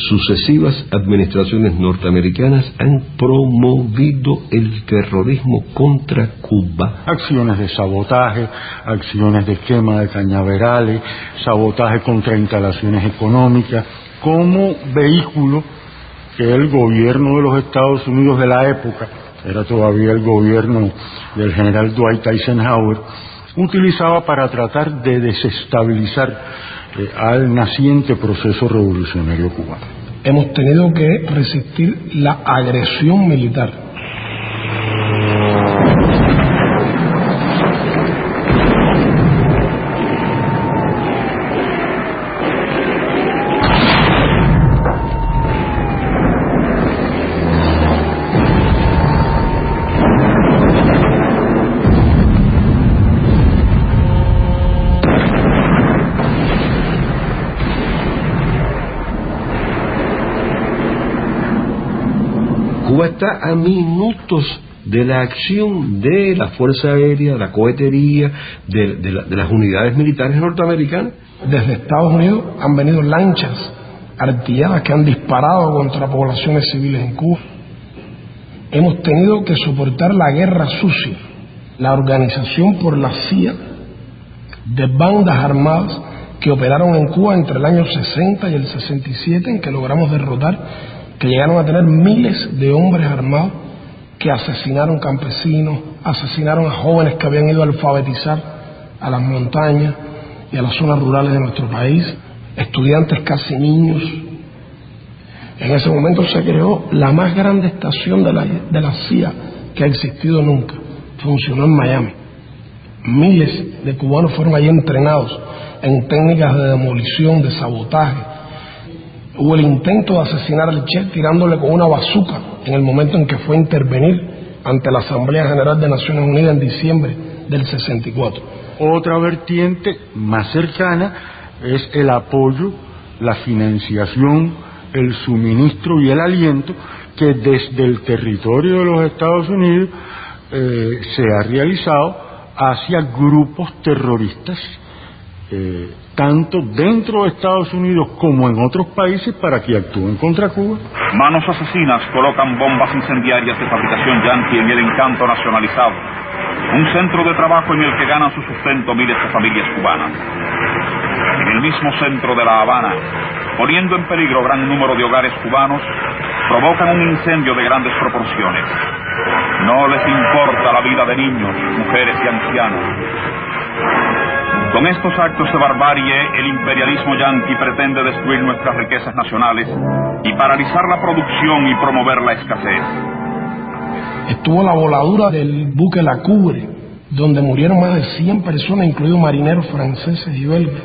sucesivas administraciones norteamericanas han promovido el terrorismo contra Cuba.
Acciones de sabotaje, acciones de quema de cañaverales, sabotaje contra instalaciones económicas, como vehículo que el gobierno de los Estados Unidos de la época, era todavía el gobierno del general Dwight Eisenhower, utilizaba para tratar de desestabilizar al naciente proceso revolucionario cubano.
Hemos tenido que resistir la agresión militar.
Cuba está a minutos de la acción de la Fuerza Aérea, de la cohetería, de las unidades militares norteamericanas.
Desde Estados Unidos han venido lanchas artilladas que han disparado contra poblaciones civiles en Cuba. Hemos tenido que soportar la guerra sucia, la organización por la CIA de bandas armadas que operaron en Cuba entre el año 60 y el 67, en que logramos derrotar, que llegaron a tener miles de hombres armados que asesinaron campesinos, asesinaron a jóvenes que habían ido a alfabetizar a las montañas y a las zonas rurales de nuestro país, estudiantes casi niños. En ese momento se creó la más grande estación de la CIA que ha existido nunca. Funcionó en Miami. Miles de cubanos fueron allí entrenados en técnicas de demolición, de sabotaje. Hubo el intento de asesinar al Che tirándole con una bazuca en el momento en que fue a intervenir ante la Asamblea General de Naciones Unidas en diciembre del 64.
Otra vertiente más cercana es el apoyo, la financiación, el suministro y el aliento que desde el territorio de los Estados Unidos se ha realizado hacia grupos terroristas, tanto dentro de Estados Unidos como en otros países, para que actúen contra Cuba.
Manos asesinas colocan bombas incendiarias de fabricación yanqui en el Encanto nacionalizado, un centro de trabajo en el que ganan su sustento miles de familias cubanas. En el mismo centro de La Habana, poniendo en peligro gran número de hogares cubanos, provocan un incendio de grandes proporciones. No les importa la vida de niños, mujeres y ancianos. Con estos actos de barbarie, el imperialismo yanqui pretende destruir nuestras riquezas nacionales y paralizar la producción y promover la escasez.
Estuvo la voladura del buque La Cubre, donde murieron más de 100 personas, incluidos marineros franceses y belgas.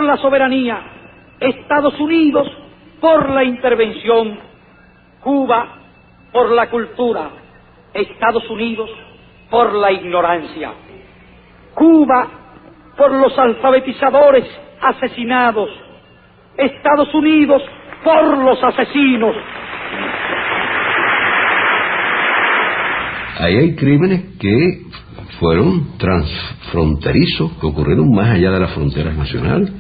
la soberanía, Estados Unidos por la intervención, Cuba por la cultura, Estados Unidos por la ignorancia, Cuba por los alfabetizadores asesinados, Estados Unidos por los asesinos.
Ahí hay crímenes que fueron transfronterizos, que ocurrieron más allá de las fronteras nacionales,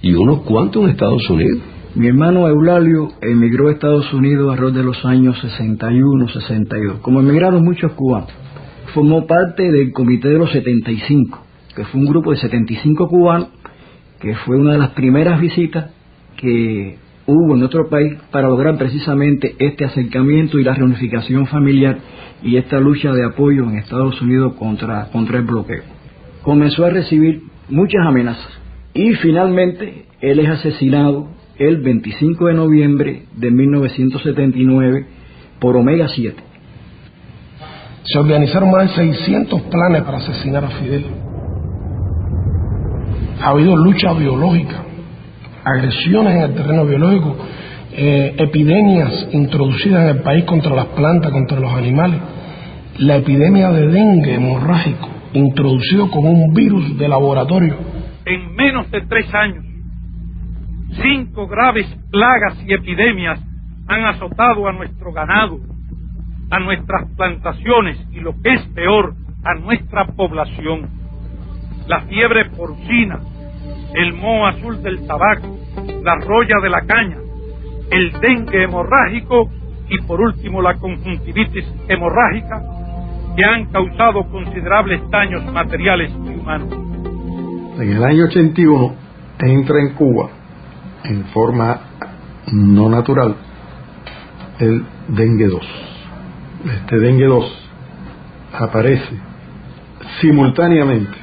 y unos cuantos en Estados Unidos.
Mi hermano Eulalio emigró a Estados Unidos alrededor de los años 61, 62. Como emigraron muchos cubanos, formó parte del Comité de los 75, que fue un grupo de 75 cubanos, que fue una de las primeras visitas que hubo en nuestro país para lograr precisamente este acercamiento y la reunificación familiar y esta lucha de apoyo en Estados Unidos contra el bloqueo. Comenzó a recibir muchas amenazas y finalmente él es asesinado el 25 de noviembre de 1979 por Omega 7.
Se organizaron más de 600 planes para asesinar a Fidel. Ha habido lucha biológica, agresiones en el terreno biológico, epidemias introducidas en el país contra las plantas, contra los animales. La epidemia de dengue hemorrágico, introducido como un virus de laboratorio.
En menos de 3 años, 5 graves plagas y epidemias han azotado a nuestro ganado, a nuestras plantaciones y, lo que es peor, a nuestra población. La fiebre porcina, el moho azul del tabaco, la roya de la caña, el dengue hemorrágico y por último la conjuntivitis hemorrágica, que han causado considerables daños materiales y humanos.
En el año 81 entra en Cuba en forma no natural el dengue 2. Este dengue 2 aparece simultáneamente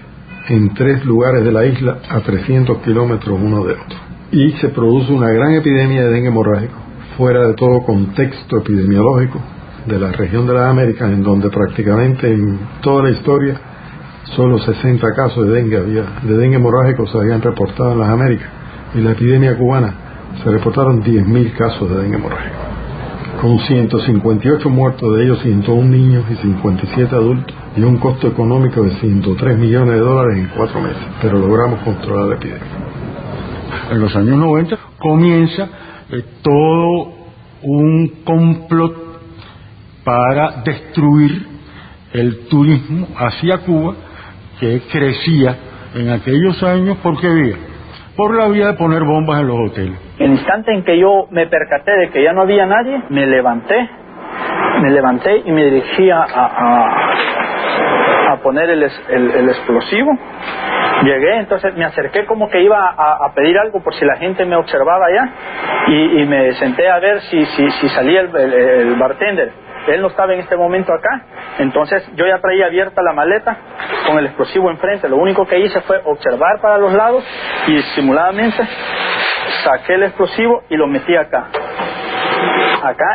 en 3 lugares de la isla a 300 kilómetros uno de otro, y se produce una gran epidemia de dengue hemorrágico fuera de todo contexto epidemiológico de la región de las Américas, en donde prácticamente en toda la historia solo 60 casos de dengue hemorrágico se habían reportado en las Américas, y la epidemia cubana se reportaron 10.000 casos de dengue hemorrágico, con 158 muertos, de ellos 101 niños y 57 adultos, y un costo económico de $103 millones en 4 meses, pero logramos controlar la epidemia.
En los años 90 comienza todo un complot para destruir el turismo hacia Cuba, que crecía en aquellos años. ¿Por qué vía? Por la vía de poner bombas en los hoteles.
El instante en que yo me percaté de que ya no había nadie, me levanté y me dirigí a poner el explosivo. Llegué, entonces me acerqué como que iba a pedir algo por si la gente me observaba allá, y me senté a ver si salía el bartender. Él no estaba en este momento acá, entonces yo ya traía abierta la maleta con el explosivo enfrente. Lo único que hice fue observar para los lados y simuladamente saqué el explosivo y lo metí acá,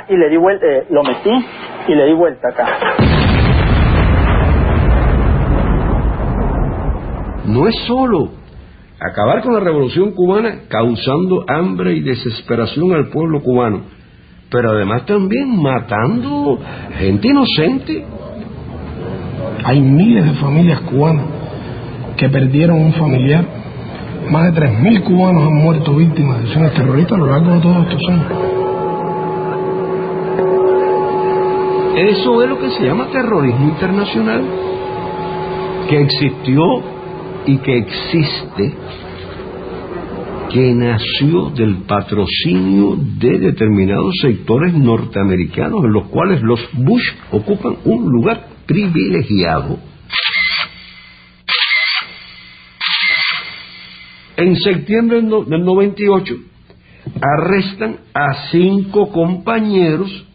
y le di vuelta, lo metí y le di vuelta acá.
No es solo acabar con la revolución cubana causando hambre y desesperación al pueblo cubano, pero además también matando gente inocente.
Hay miles de familias cubanas que perdieron un familiar. Más de 3.000 cubanos han muerto víctimas de acciones terroristas a lo largo de todos estos años.
Eso es lo que se llama terrorismo internacional, que existió y que existe, que nació del patrocinio de determinados sectores norteamericanos, en los cuales los Bush ocupan un lugar privilegiado. En septiembre del 98 arrestan a 5 compañeros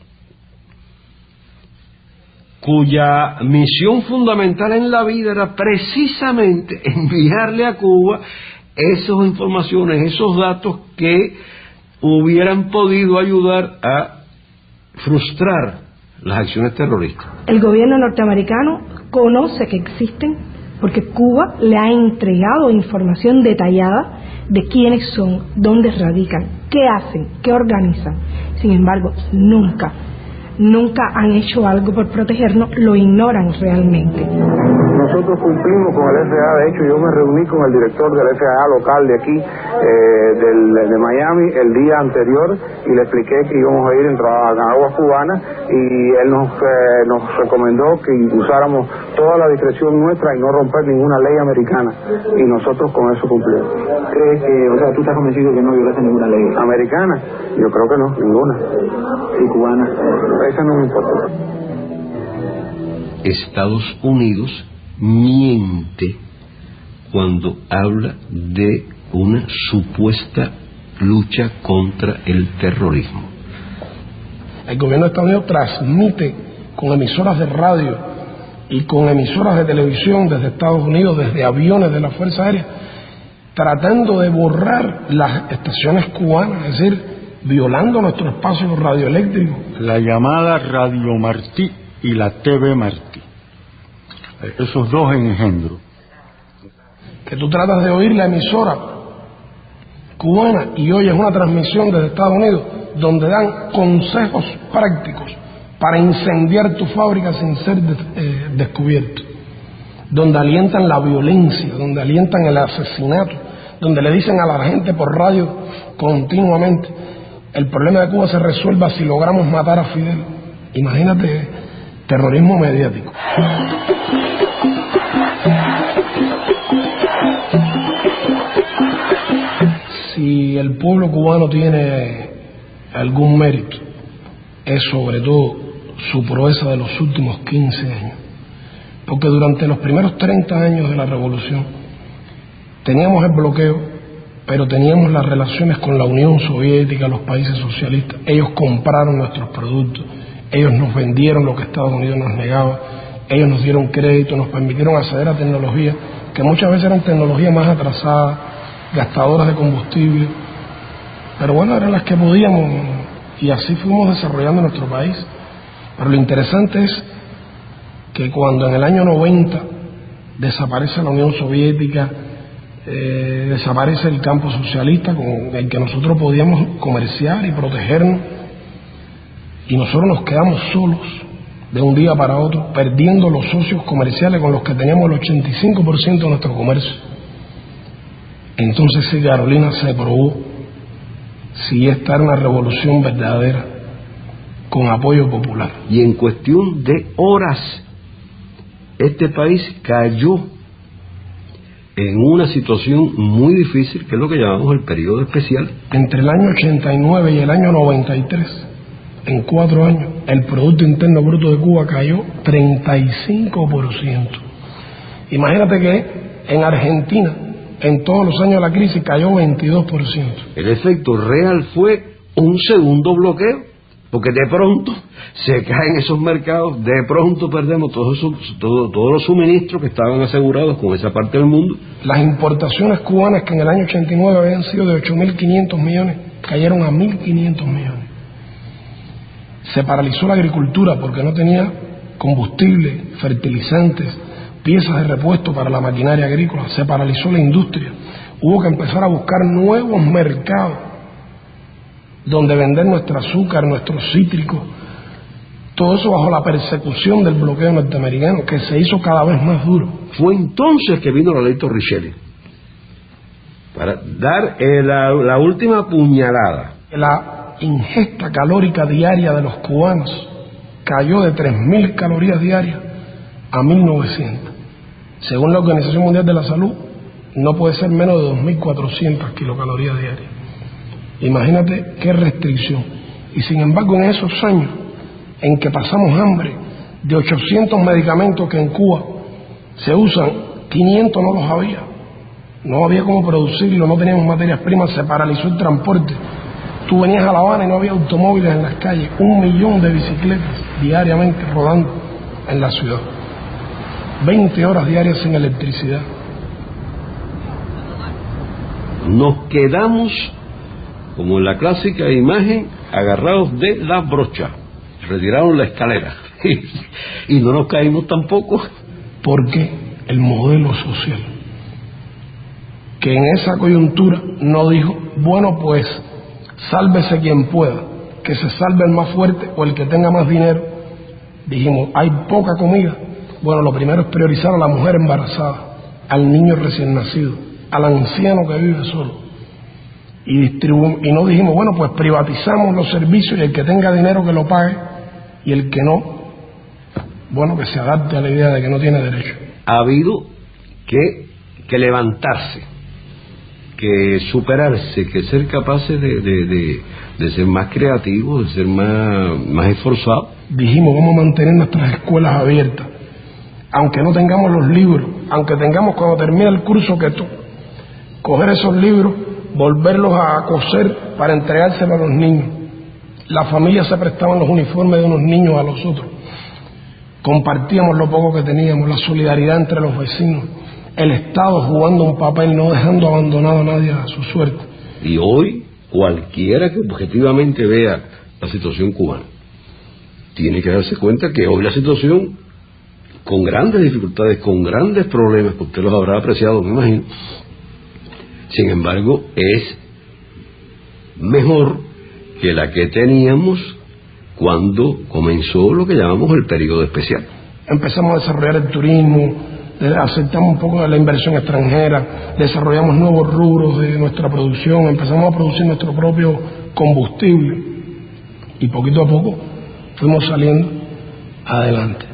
cuya misión fundamental en la vida era precisamente enviarle a Cuba esas informaciones, esos datos que hubieran podido ayudar a frustrar las acciones terroristas.
El gobierno norteamericano conoce que existen
porque Cuba le ha entregado información detallada de quiénes son, dónde radican, qué hacen, qué organizan. Sin embargo, nunca han hecho algo por protegernos, lo ignoran realmente.
Nosotros cumplimos con el FAA. De hecho, yo me reuní con el director del FAA local de aquí, de Miami, el día anterior, y le expliqué que íbamos a ir en aguas cubanas, y él nos recomendó que usáramos toda la discreción nuestra y no romper ninguna ley americana, y nosotros con eso cumplimos. ¿Crees que, o sea, tú estás convencido que no violaste ninguna ley americana? Yo creo que no, ninguna. ¿Y cubana? Esa no me importa.
Estados Unidos miente cuando habla de una supuesta lucha contra el terrorismo.
El gobierno de Estados Unidos transmite con emisoras de radio y con emisoras de televisión desde Estados Unidos, desde aviones de la Fuerza Aérea, tratando de borrar las estaciones cubanas, es decir, violando nuestro espacio radioeléctrico.
La llamada Radio Martí y la TV Martí. Esos dos engendros.
Que tú tratas de oír la emisora cubana y oyes una transmisión desde Estados Unidos donde dan consejos prácticos para incendiar tu fábrica sin ser descubierto, donde alientan la violencia, donde alientan el asesinato, donde le dicen a la gente por radio continuamente: el problema de Cuba se resuelva si logramos matar a Fidel. Imagínate, terrorismo mediático. Si el pueblo cubano tiene algún mérito, es sobre todo su proeza de los últimos 15 años. Porque durante los primeros 30 años de la revolución teníamos el bloqueo, pero teníamos las relaciones con la Unión Soviética, los países socialistas. Ellos compraron nuestros productos, ellos nos vendieron lo que Estados Unidos nos negaba, ellos nos dieron crédito, nos permitieron acceder a tecnologías que muchas veces eran tecnologías más atrasadas, gastadoras de combustible, pero bueno, eran las que podíamos, y así fuimos desarrollando nuestro país. Pero lo interesante es que cuando en el año 90 desaparece la Unión Soviética, desaparece el campo socialista con el que nosotros podíamos comerciar y protegernos, y nosotros nos quedamos solos de un día para otro, perdiendo los socios comerciales con los que teníamos el 85% de nuestro comercio. Entonces sí, Carolina, se probó si esta era una revolución verdadera con apoyo popular.
Y en cuestión de horas, este país cayó en una situación muy difícil, que es lo que llamamos el periodo especial.
Entre el año 89 y el año 93, en 4 años, el Producto Interno Bruto de Cuba cayó 35%. Imagínate que en Argentina, en todos los años de la crisis, cayó 22%. El
efecto real fue un segundo bloqueo, porque de pronto se caen esos mercados, de pronto perdemos todos los suministros que estaban asegurados con esa parte del mundo.
Las importaciones cubanas, que en el año 89 habían sido de 8.500 millones, cayeron a 1.500 millones. Se paralizó la agricultura porque no tenía combustible, fertilizantes, piezas de repuesto para la maquinaria agrícola. Se paralizó la industria. Hubo que empezar a buscar nuevos mercados donde vender nuestro azúcar, nuestros cítricos. Todo eso bajo la persecución del bloqueo norteamericano, que se hizo cada vez más duro.
Fue entonces que vino la ley Torricelli para dar la última puñalada.
La ingesta calórica diaria de los cubanos cayó de 3.000 calorías diarias a 1.900. Según la Organización Mundial de la Salud, no puede ser menos de 2.400 kilocalorías diarias. Imagínate qué restricción. Y sin embargo, en esos años en que pasamos hambre, de 800 medicamentos que en Cuba se usan, 500 no los había. No había cómo producirlo, no teníamos materias primas, se paralizó el transporte. Tú venías a La Habana y no había automóviles en las calles, 1 millón de bicicletas diariamente rodando en la ciudad. 20 horas diarias sin electricidad.
Nos quedamos, como en la clásica imagen, agarrados de la brocha. Retiraron la escalera y no nos caímos tampoco.
Porque el modelo social, que en esa coyuntura no dijo, bueno, pues sálvese quien pueda, que se salve el más fuerte o el que tenga más dinero. Dijimos, hay poca comida, bueno, lo primero es priorizar a la mujer embarazada, al niño recién nacido, al anciano que vive solo, y no dijimos, bueno, pues privatizamos los servicios y el que tenga dinero que lo pague y el que no, bueno, que se adapte a la idea de que no tiene derecho.
Ha habido que levantarse, que superarse, que ser capaces de ser más creativos, de ser más esforzados.
Dijimos, vamos a mantener nuestras escuelas abiertas, aunque no tengamos los libros, aunque tengamos cuando termine el curso que coger esos libros, volverlos a coser para entregárselos a los niños. Las familias se prestaban los uniformes de unos niños a los otros. Compartíamos lo poco que teníamos, la solidaridad entre los vecinos, el Estado jugando un papel, no dejando abandonado a nadie a su suerte.
Y hoy, cualquiera que objetivamente vea la situación cubana, tiene que darse cuenta que hoy la situación, con grandes dificultades, con grandes problemas, que usted los habrá apreciado, me imagino, sin embargo, es mejor que la que teníamos cuando comenzó lo que llamamos el periodo especial.
Empezamos a desarrollar el turismo, aceptamos un poco de la inversión extranjera, desarrollamos nuevos rubros de nuestra producción, empezamos a producir nuestro propio combustible y poquito a poco fuimos saliendo adelante.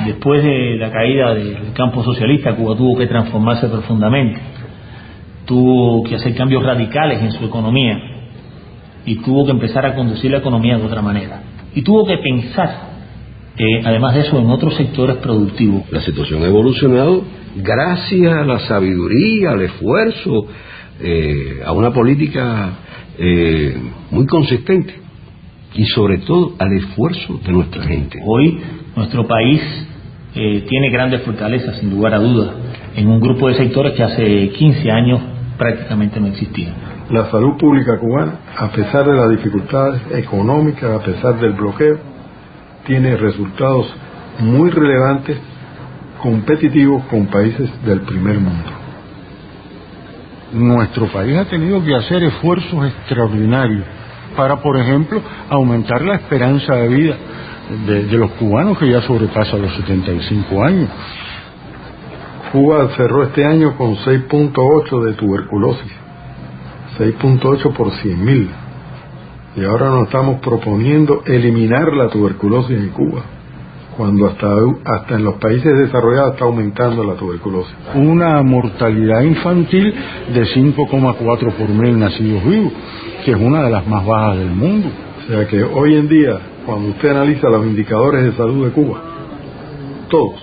Después de la caída del campo socialista, Cuba tuvo que transformarse profundamente, tuvo que hacer cambios radicales en su economía y tuvo que empezar a conducir la economía de otra manera. Y tuvo que pensar, además de eso, en otros sectores productivos.
La situación ha evolucionado gracias a la sabiduría, al esfuerzo, a una política muy consistente y sobre todo al esfuerzo de nuestra gente.
Hoy nuestro país tiene grandes fortalezas, sin lugar a dudas, en un grupo de sectores que hace 15 años prácticamente no existían.
La salud pública cubana, a pesar de las dificultades económicas, a pesar del bloqueo, tiene resultados muy relevantes, competitivos con países del primer mundo.
Nuestro país ha tenido que hacer esfuerzos extraordinarios para, por ejemplo, aumentar la esperanza de vida de los cubanos, que ya sobrepasa los 75 años.
Cuba cerró este año con 6.8 de tuberculosis, 6.8 por 100.000, y ahora nos estamos proponiendo eliminar la tuberculosis en Cuba, cuando hasta en los países desarrollados está aumentando la tuberculosis.
Una mortalidad infantil de 5,4 por 1000 nacidos vivos, que es una de las más bajas del mundo.
O sea que hoy en día, cuando usted analiza los indicadores de salud de Cuba, todos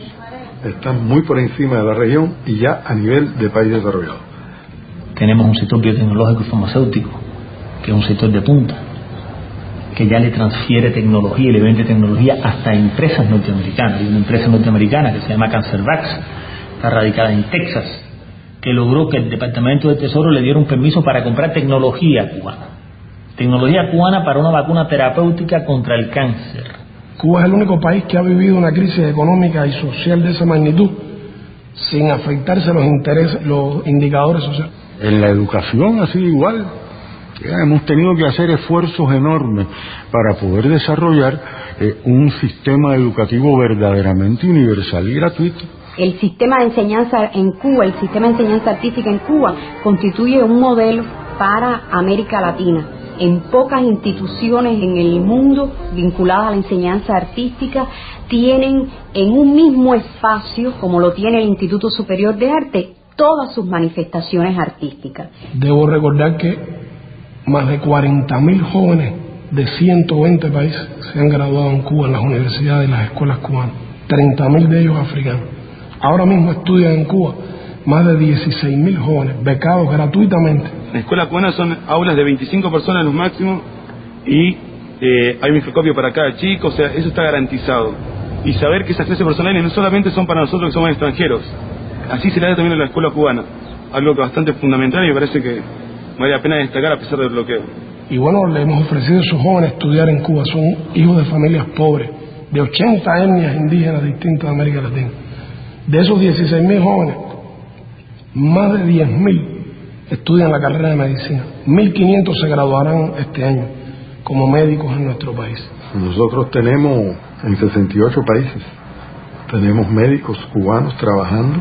están muy por encima de la región y ya a nivel de país desarrollado.
Tenemos un sector biotecnológico y farmacéutico, que es un sector de punta, que ya le transfiere tecnología y le vende tecnología hasta empresas norteamericanas. Hay una empresa norteamericana que se llama CancerVax, está radicada en Texas, que logró que el Departamento de Tesoro le diera un permiso para comprar tecnología cubana. Tecnología cubana para una vacuna terapéutica contra el cáncer.
Cuba es el único país que ha vivido una crisis económica y social de esa magnitud sin afectarse los indicadores sociales.
En la educación ha sido igual. Hemos tenido que hacer esfuerzos enormes para poder desarrollar un sistema educativo verdaderamente universal y gratuito.
El sistema de enseñanza en Cuba, el sistema de enseñanza artística en Cuba, constituye un modelo para América Latina. en pocas instituciones en el mundo vinculadas a la enseñanza artística tienen en un mismo espacio, como lo tiene el Instituto Superior de Arte, todas sus manifestaciones artísticas.
Debo recordar que más de 40.000 jóvenes de 120 países se han graduado en Cuba en las universidades y las escuelas cubanas, 30.000 de ellos africanos. Ahora mismo estudian en Cuba más de 16.000 jóvenes, becados gratuitamente.
En la escuela cubana son aulas de 25 personas los máximos y hay microscopio para cada chico, o sea, eso está garantizado. Y saber que esas clases personales no solamente son para nosotros que somos extranjeros, así se le da también en la escuela cubana, algo que bastante fundamental y me parece que vale la pena destacar a pesar del bloqueo.
Y bueno, le hemos ofrecido a esos jóvenes estudiar en Cuba, son hijos de familias pobres, de 80 etnias indígenas distintas de América Latina. De esos 16.000 jóvenes, más de 10.000 estudian la carrera de medicina. 1.500 se graduarán este año como médicos en nuestro país.
Nosotros tenemos en 68 países, tenemos médicos cubanos trabajando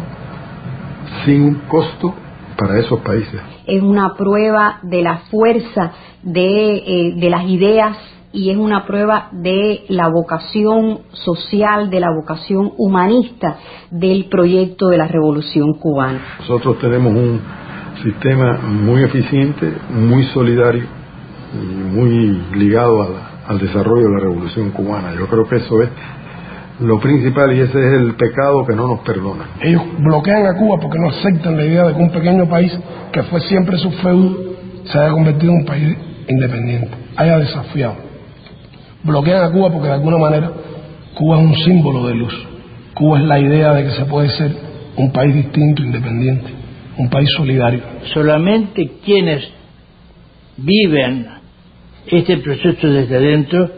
sin un costo para esos países.
Es una prueba de la fuerza de las ideas y es una prueba de la vocación social, de la vocación humanista del proyecto de la Revolución Cubana.
Nosotros tenemos un sistema muy eficiente, muy solidario y muy ligado al desarrollo de la Revolución Cubana. Yo creo que eso es lo principal y ese es el pecado que no nos perdona.
Ellos bloquean a Cuba porque no aceptan la idea de que un pequeño país que fue siempre su feudo se haya convertido en un país independiente, haya desafiado. Bloquean a Cuba porque de alguna manera Cuba es un símbolo de luz. Cuba es la idea de que se puede ser un país distinto, independiente, un país solidario.
Solamente quienes viven este proceso desde dentro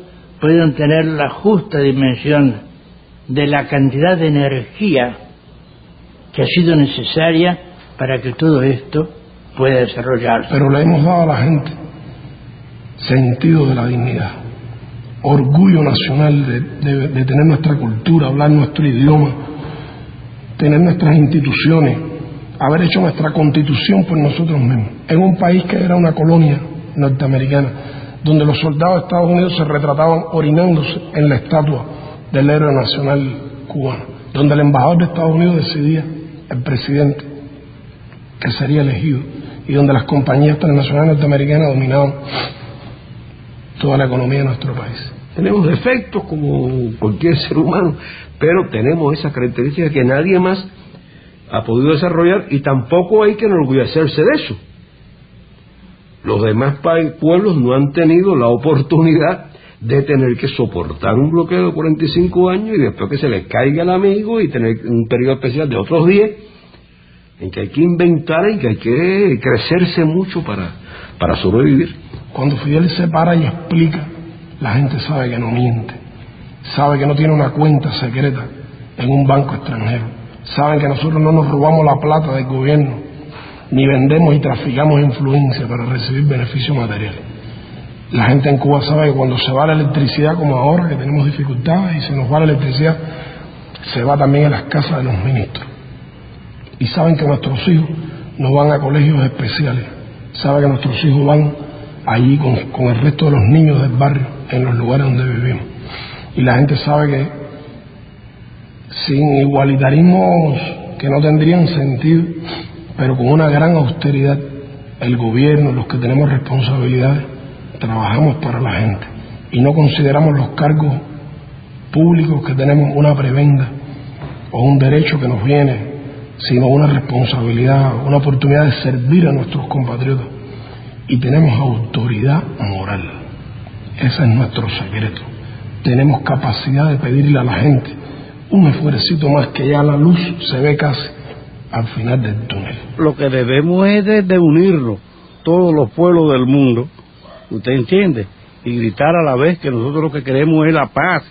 pueden tener la justa dimensión de la cantidad de energía que ha sido necesaria para que todo esto pueda desarrollarse.
Pero le hemos dado a la gente sentido de la dignidad, orgullo nacional de tener nuestra cultura, hablar nuestro idioma, tener nuestras instituciones, haber hecho nuestra constitución por nosotros mismos. En un país que era una colonia norteamericana, donde los soldados de Estados Unidos se retrataban orinándose en la estatua del héroe nacional cubano, donde el embajador de Estados Unidos decidía el presidente que sería elegido y donde las compañías transnacionales norteamericanas dominaban toda la economía de nuestro país.
Tenemos defectos como cualquier ser humano, pero tenemos esa característica que nadie más ha podido desarrollar y tampoco hay que enorgullecerse de eso. Los demás pueblos no han tenido la oportunidad de tener que soportar un bloqueo de 45 años y después que se les caiga el amigo y tener un periodo especial de otros 10 en que hay que inventar y que hay que crecerse mucho para sobrevivir.
Cuando Fidel se para y explica, la gente sabe que no miente, sabe que no tiene una cuenta secreta en un banco extranjero, saben que nosotros no nos robamos la plata del gobierno, ni vendemos y traficamos influencia para recibir beneficios materiales. La gente en Cuba sabe que cuando se va la electricidad, como ahora que tenemos dificultades y se nos va la electricidad, se va también a las casas de los ministros. Y saben que nuestros hijos no van a colegios especiales, saben que nuestros hijos van allí con el resto de los niños del barrio, en los lugares donde vivimos. Y la gente sabe que sin igualitarismos que no tendrían sentido, pero con una gran austeridad, el gobierno, los que tenemos responsabilidades, trabajamos para la gente y no consideramos los cargos públicos que tenemos una prebenda o un derecho que nos viene, sino una responsabilidad, una oportunidad de servir a nuestros compatriotas. Y tenemos autoridad moral. Ese es nuestro secreto. Tenemos capacidad de pedirle a la gente un esfuercito más, que ya la luz se ve casi al final del túnel.
Lo que debemos es de unirnos, todos los pueblos del mundo, ¿usted entiende? Y gritar a la vez que nosotros lo que queremos es la paz,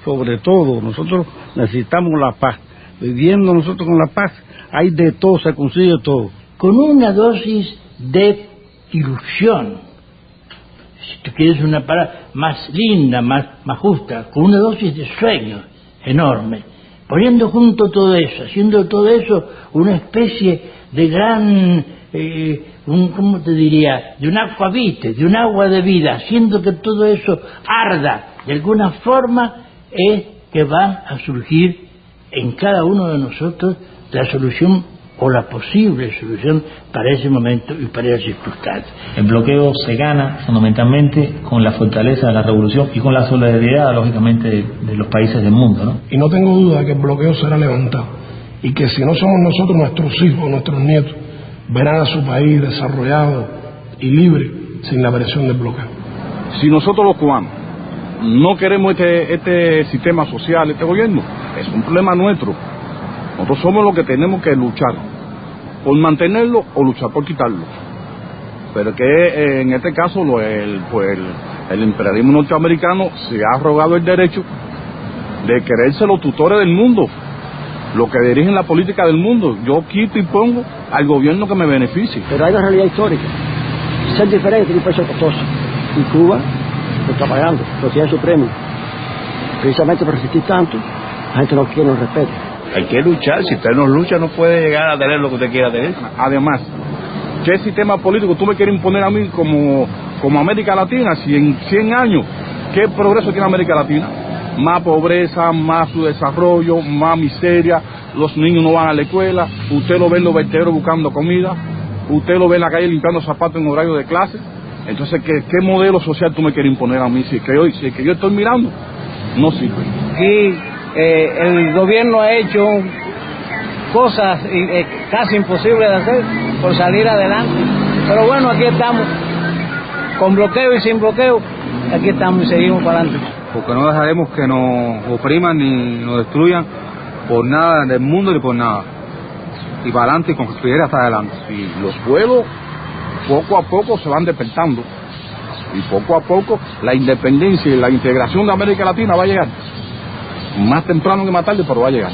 sobre todo. Nosotros necesitamos la paz. Viviendo nosotros con la paz, hay de todo, se consigue todo.
Con una dosis de ilusión, si tú quieres una palabra más linda, más justa, con una dosis de sueño enorme, poniendo junto todo eso, haciendo todo eso una especie de gran, ¿cómo te diría?, de un aquavite, de un agua de vida, haciendo que todo eso arda de alguna forma, es que va a surgir en cada uno de nosotros la solución o la posible solución para ese momento y para esa circunstancia.
El bloqueo se gana fundamentalmente con la fortaleza de la revolución y con la solidaridad, lógicamente, de los países del mundo, ¿no?
Y no tengo duda de que el bloqueo será levantado y que si no somos nosotros, nuestros hijos, nuestros nietos verán a su país desarrollado y libre sin la presión del bloqueo.
Si nosotros los cubanos no queremos este sistema social, este gobierno, es un problema nuestro. Nosotros somos los que tenemos que luchar por mantenerlo o luchar por quitarlo. Pero que en este caso el imperialismo norteamericano se ha arrogado el derecho de quererse los tutores del mundo, los que dirigen la política del mundo. Yo quito y pongo al gobierno que me beneficie.
Pero hay una realidad histórica. Ser diferente es un precio costoso. Y Cuba lo está pagando, lo tiene su premio. Precisamente por resistir tanto, la gente no quiere, no respeta.
Hay que luchar, si usted no lucha no puede llegar a tener lo que usted quiera tener.
Además, ¿qué sistema político tú me quieres imponer a mí como América Latina? Si en 100 años, ¿qué progreso tiene América Latina? Más pobreza, más subdesarrollo, más miseria, los niños no van a la escuela, usted lo ve en los vertederos buscando comida, usted lo ve en la calle limpiando zapatos en horario de clase. Entonces, ¿qué modelo social tú me quieres imponer a mí? Si es que yo estoy mirando, no sirve.
Aquí el gobierno ha hecho cosas casi imposibles de hacer por salir adelante. Pero bueno, aquí estamos, con bloqueo y sin bloqueo, aquí estamos y seguimos para adelante.
Porque no dejaremos que nos opriman ni nos destruyan por nada del mundo ni por nada. Y para adelante y construir hasta adelante.
Y los pueblos poco a poco se van despertando. Y poco a poco la independencia y la integración de América Latina va a llegar. Más temprano que más tarde, pero va a llegar.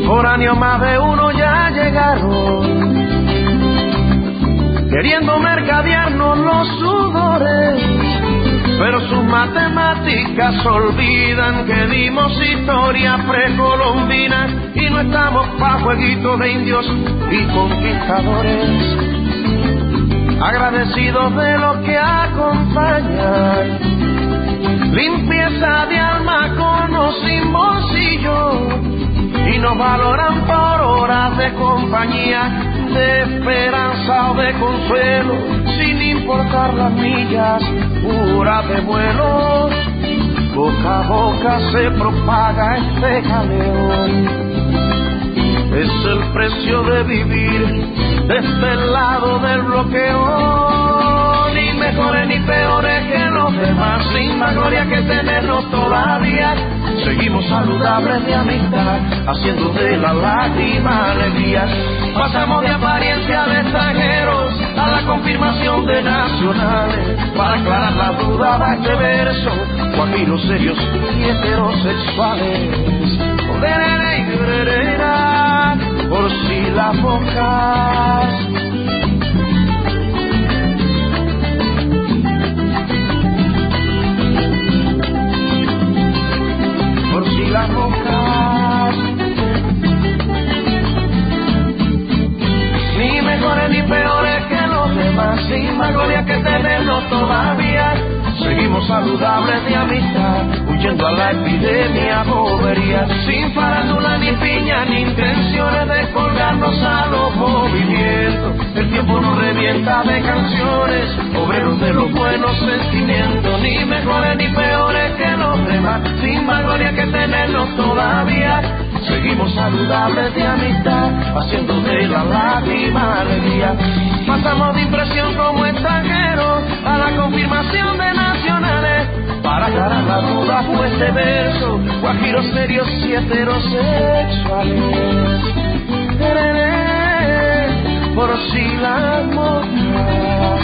Por año más de uno ya llegaron, queriendo mercadearnos los sudores, pero sus matemáticas olvidan que dimos historia precolombina y no estamos pa' jueguitos de indios y conquistadores. Agradecidos de lo que acompañan, limpieza de alma con o sin bolsillo, y nos valoran por horas de compañía, de esperanza o de consuelo, sin importar las millas, horas de vuelo. Boca a boca se propaga este jaleo. Es el precio de vivir de este lado del bloqueo. Ni mejores ni peores que los demás, sin más gloria que tenernos todavía. Seguimos saludables de amistad, haciendo de la lágrima alegría. Pasamos de apariencia de extranjeros a la confirmación de nacionales. Para aclarar la duda de este verso, guajiros serios y heterosexuales. Por si las moscas. Por si las moscas. Ni mejores ni peores que los demás, sin más gloria que tenernos todavía. Seguimos saludables de amistad, huyendo a la epidemia bobería, sin farándula ni piña ni intenciones de colgarnos a los movimientos. El tiempo nos revienta de canciones, obreros de los buenos sentimientos. Ni mejores ni peores que los demás, sin más gloria que tenernos todavía. Seguimos saludables de amistad, haciendo de la lágrima alegría. Pasamos de impresión como extranjeros a la confirmación de nacionales. Para aclarar la duda fue este verso, guajiros serios y heterosexuales. Por si las moscas.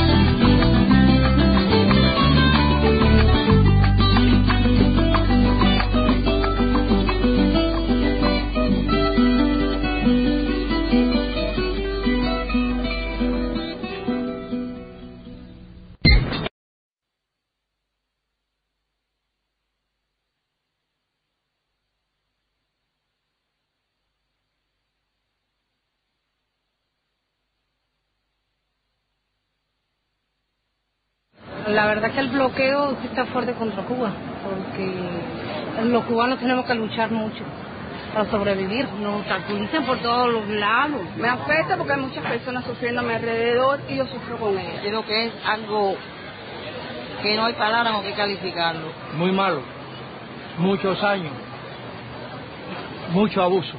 La verdad que el bloqueo sí está fuerte contra Cuba, porque los cubanos tenemos que luchar mucho para sobrevivir. Nos obstaculizan por todos los lados.
Me afecta porque hay muchas personas sufriendo a mi alrededor y yo sufro con ellas.
Creo que es algo que no hay palabras con que calificarlo.
Muy malo, muchos años, mucho abuso.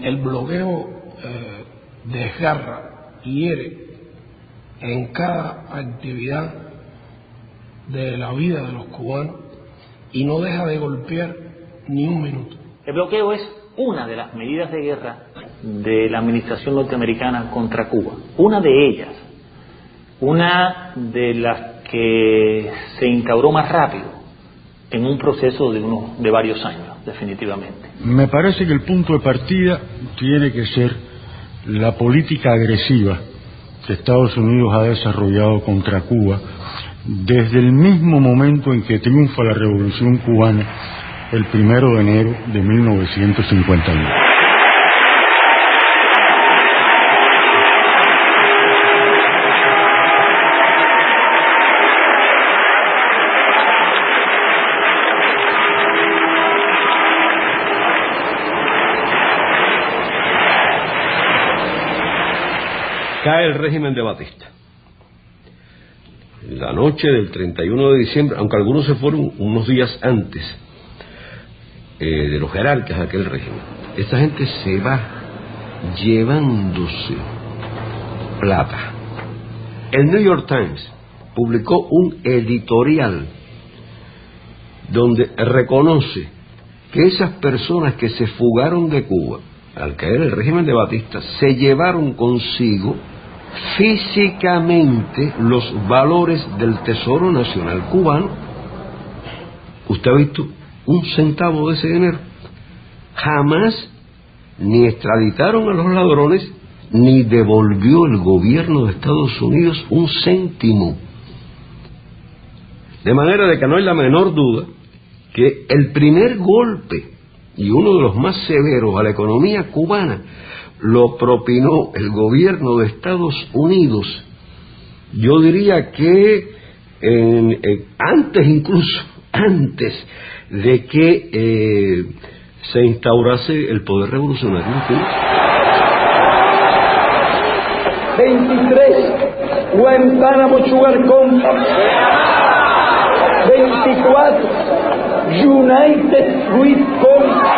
El bloqueo desgarra, hiere en cada actividad de la vida de los cubanos y no deja de golpear ni un minuto.
El bloqueo es una de las medidas de guerra de la administración norteamericana contra Cuba. Una de ellas, una de las que se instauró más rápido en un proceso de varios años, definitivamente.
Me parece que el punto de partida tiene que ser la política agresiva que Estados Unidos ha desarrollado contra Cuba desde el mismo momento en que triunfa la Revolución Cubana el 1 de enero de 1951.
Cae el régimen de Batista. La noche del 31 de diciembre, aunque algunos se fueron unos días antes de los jerarcas de aquel régimen, esta gente se va llevándose plata. El New York Times publicó un editorial donde reconoce que esas personas que se fugaron de Cuba al caer el régimen de Batista se llevaron consigo físicamente los valores del Tesoro Nacional cubano. ¿Usted ha visto un centavo de ese dinero? Jamás ni extraditaron a los ladrones ni devolvió el gobierno de Estados Unidos un céntimo. De manera de que no hay la menor duda que el primer golpe y uno de los más severos a la economía cubana lo propinó el gobierno de Estados Unidos. Yo diría que antes de que se instaurase el poder revolucionario en Cuba.
23 Guantánamo Sugar Company, 24 United Fruit Company.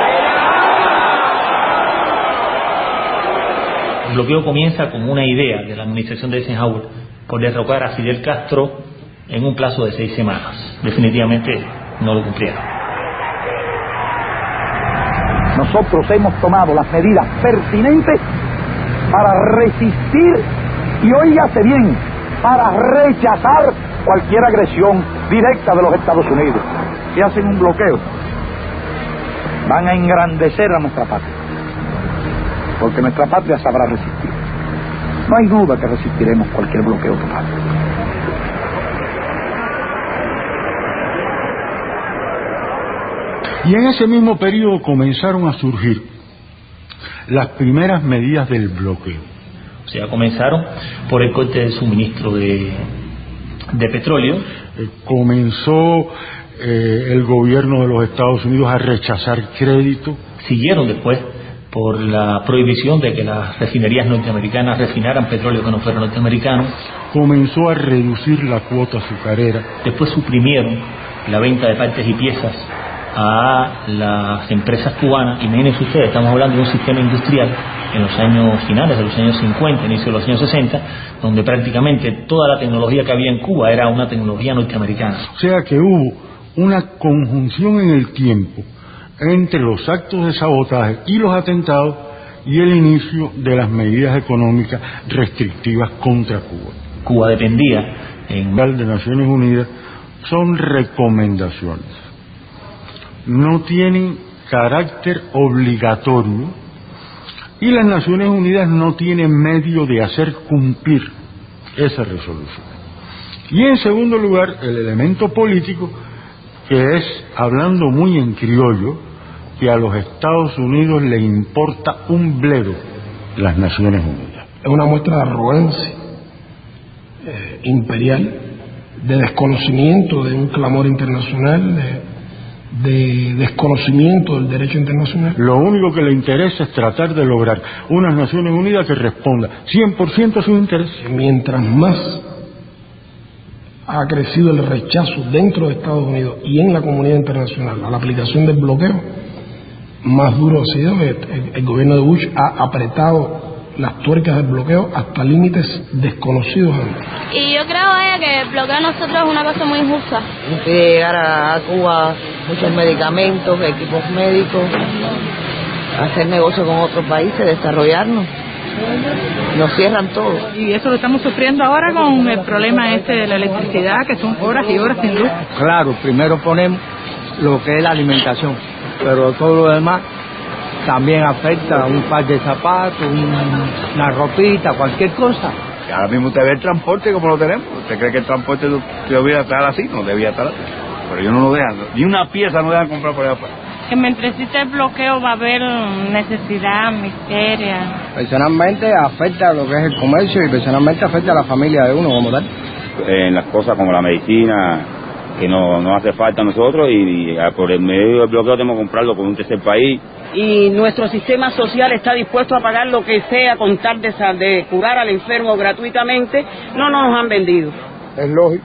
El bloqueo comienza con una idea de la administración de Eisenhower por derrocar a Fidel Castro en un plazo de 6 semanas. Definitivamente no lo cumplieron.
Nosotros hemos tomado las medidas pertinentes para resistir y, óigase bien, para rechazar cualquier agresión directa de los Estados Unidos. Si hacen un bloqueo, van a engrandecer a nuestra patria, porque nuestra patria sabrá resistir. No hay duda que resistiremos cualquier bloqueo total.
Y en ese mismo periodo comenzaron a surgir las primeras medidas del bloqueo.
O sea, comenzaron por el corte de suministro de petróleo.
Comenzó el gobierno de los Estados Unidos a rechazar crédito.
Siguieron después por la prohibición de que las refinerías norteamericanas refinaran petróleo que no fuera norteamericano.
Comenzó a reducir la cuota azucarera.
Después suprimieron la venta de partes y piezas a las empresas cubanas. Imagínense ustedes, estamos hablando de un sistema industrial en los años finales de los años 50, inicio de los años 60, donde prácticamente toda la tecnología que había en Cuba era una tecnología norteamericana.
O sea que hubo una conjunción en el tiempo entre los actos de sabotaje y los atentados y el inicio de las medidas económicas restrictivas contra Cuba.
Cuba dependía en
de Naciones Unidas, son recomendaciones. No tienen carácter obligatorio y las Naciones Unidas no tienen medio de hacer cumplir esa resolución. Y en segundo lugar, el elemento político, que es, hablando muy en criollo, que a los Estados Unidos le importa un bledo las Naciones Unidas.
Es una muestra de arrogancia imperial, de desconocimiento de un clamor internacional, de desconocimiento del derecho internacional.
Lo único que le interesa es tratar de lograr unas Naciones Unidas que responda 100% a sus intereses.
Mientras más ha crecido el rechazo dentro de Estados Unidos y en la comunidad internacional a la aplicación del bloqueo, más duro ha sido. El gobierno de Bush ha apretado las tuercas del bloqueo hasta límites desconocidos antes.
Y yo creo que el bloqueo a nosotros es una cosa muy injusta.
Impide llegar a Cuba muchos medicamentos, equipos médicos, hacer negocio con otros países, desarrollarnos. Nos cierran todo.
Y eso lo estamos sufriendo ahora con el problema de la electricidad, que son horas y horas sin luz.
Claro, primero ponemos lo que es la alimentación, pero todo lo demás también afecta, un par de zapatos, una ropita, cualquier cosa.
Ahora mismo usted ve el transporte como lo tenemos. ¿Usted cree que el transporte debía estar así? No debía estar así. Pero ellos no lo dejan, ni una pieza no dejan comprar por allá afuera.
Que mientras exista el bloqueo va a haber necesidad, miseria.
Personalmente afecta lo que es el comercio y personalmente afecta a la familia de uno como tal.
En las cosas como la medicina, que no hace falta a nosotros, y por el medio del bloqueo tenemos que comprarlo con un tercer país.
Y nuestro sistema social está dispuesto a pagar lo que sea con tal de curar al enfermo gratuitamente. No nos han vendido.
Es lógico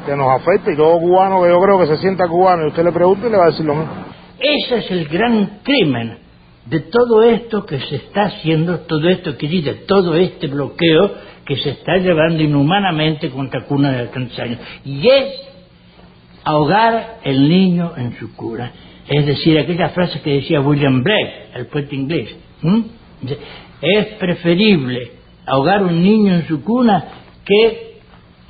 que nos afecte, y todo cubano que yo creo que se sienta cubano y usted le pregunte y le va a decir lo mismo.
Ese es el gran crimen de todo esto que se está haciendo, todo esto que dice, todo este bloqueo que se está llevando inhumanamente contra cunas de alcances años. Y es ahogar el niño en su cuna. Es decir, aquella frase que decía William Blake, el poeta inglés. Es preferible ahogar un niño en su cuna que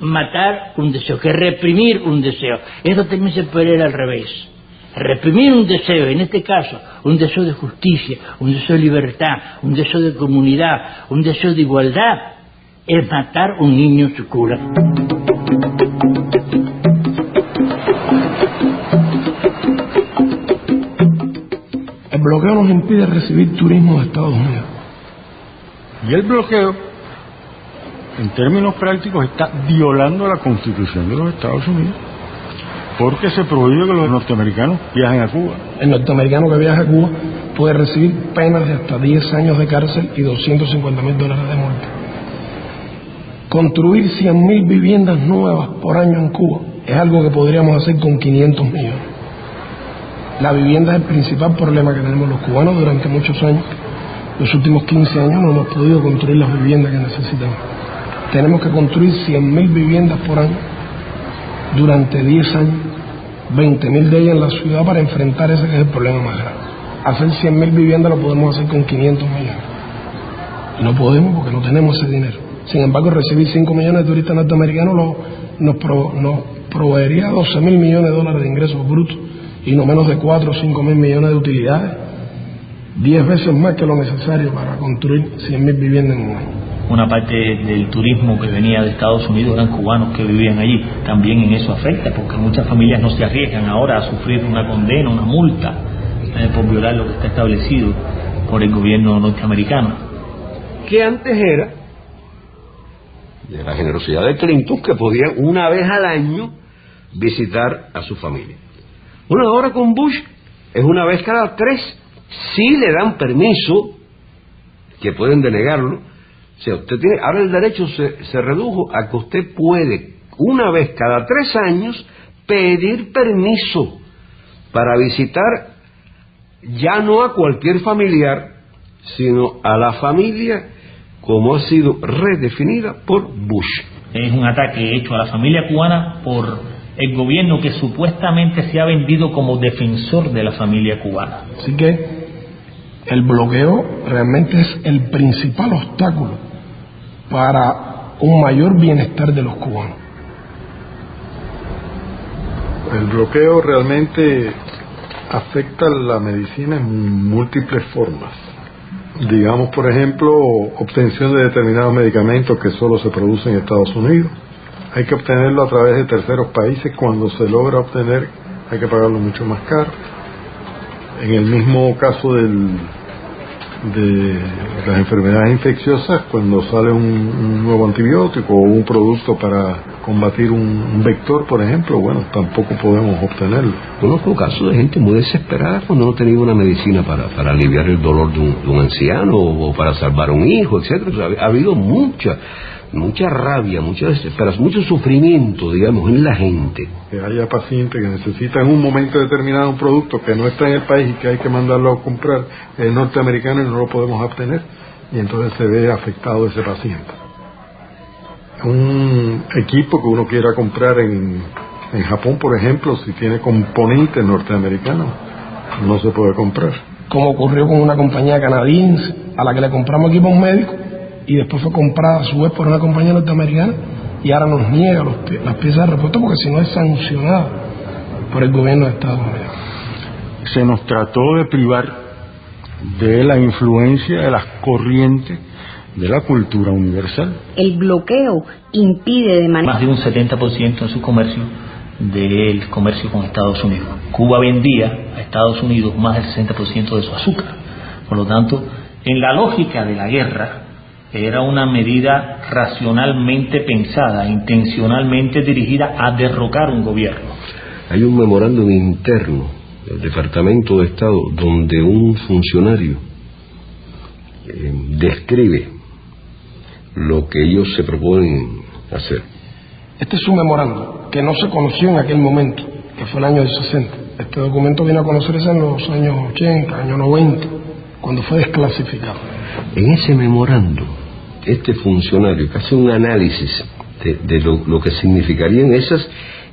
matar un deseo, que reprimir un deseo. Esto también se puede leer al revés. Reprimir un deseo, en este caso, un deseo de justicia, un deseo de libertad, un deseo de comunidad, un deseo de igualdad, es matar un niño en su cuna.
El bloqueo nos impide recibir turismo de Estados Unidos.
Y el bloqueo, en términos prácticos, está violando la Constitución de los Estados Unidos, porque se prohíbe que los norteamericanos viajen a Cuba.
El norteamericano que viaja a Cuba puede recibir penas de hasta 10 años de cárcel y $250,000 de multa. Construir 100,000 viviendas nuevas por año en Cuba es algo que podríamos hacer con 500 millones. La vivienda es el principal problema que tenemos los cubanos durante muchos años. Los últimos 15 años no hemos podido construir las viviendas que necesitamos. Tenemos que construir 100,000 viviendas por año durante 10 años, 20,000 de ellas en la ciudad, para enfrentar ese que es el problema más grave. Hacer 100,000 viviendas lo podemos hacer con 500 millones. Y no podemos porque no tenemos ese dinero. Sin embargo, recibir 5 millones de turistas norteamericanos nos proveería 12.000 millones de dólares de ingresos brutos y no menos de 4 o 5 mil millones de utilidades, 10 veces más que lo necesario para construir 100.000 viviendas en un año.
Una parte del turismo que venía de Estados Unidos eran cubanos que vivían allí. También en eso afecta, porque muchas familias no se arriesgan ahora a sufrir una condena, una multa por violar lo que está establecido por el gobierno norteamericano.
Que antes era de la generosidad de Clinton, que podía una vez al año visitar a su familia. Bueno, ahora con Bush es una vez cada 3. Sí le dan permiso, que pueden denegarlo. O sea, usted tiene, ahora el derecho se redujo a que usted puede una vez cada 3 años pedir permiso para visitar ya no a cualquier familiar, sino a la familia como ha sido redefinida por Bush.
Es un ataque hecho a la familia cubana por el gobierno que supuestamente se ha vendido como defensor de la familia cubana.
Así que el bloqueo realmente es el principal obstáculo para un mayor bienestar de los cubanos.
El bloqueo realmente afecta la medicina en múltiples formas. Digamos, por ejemplo, obtención de determinados medicamentos que solo se producen en Estados Unidos. Hay que obtenerlo a través de terceros países. Cuando se logra obtener, hay que pagarlo mucho más caro. En el mismo caso de las enfermedades infecciosas, cuando sale un nuevo antibiótico o un producto para combatir un vector, por ejemplo, bueno, tampoco podemos obtenerlo.
Conozco casos de gente muy desesperada cuando no tenía una medicina para aliviar el dolor de un anciano o para salvar a un hijo, etcétera. O sea, ha habido mucha rabia, mucha desesperación, mucho sufrimiento, digamos, en la gente.
Que haya pacientes que necesitan en un momento determinado un producto que no está en el país y que hay que mandarlo a comprar norteamericano y no lo podemos obtener, y entonces se ve afectado ese paciente. Un equipo que uno quiera comprar en Japón, por ejemplo, si tiene componentes norteamericanos, no se puede comprar.
Como ocurrió con una compañía canadiense a la que le compramos equipos médicos y después fue comprada a su vez por una compañía norteamericana y ahora nos niega las piezas de repuesto porque si no es sancionada por el gobierno de Estados Unidos.
Se nos trató de privar de la influencia de las corrientes de la cultura universal.
El bloqueo impide de manera...
Más de un 70% en su comercio del comercio con Estados Unidos. Cuba vendía a Estados Unidos más del 60% de su azúcar. Por lo tanto, en la lógica de la guerra, era una medida racionalmente pensada, intencionalmente dirigida a derrocar un gobierno.
Hay un memorándum interno del Departamento de Estado donde un funcionario describe lo que ellos se proponen hacer.
Este es un memorándum que no se conoció en aquel momento, que fue el año del 60. Este documento vino a conocerse en los años 80, años 90, cuando fue desclasificado.
En ese memorándum, este funcionario que hace un análisis de lo que significarían esas,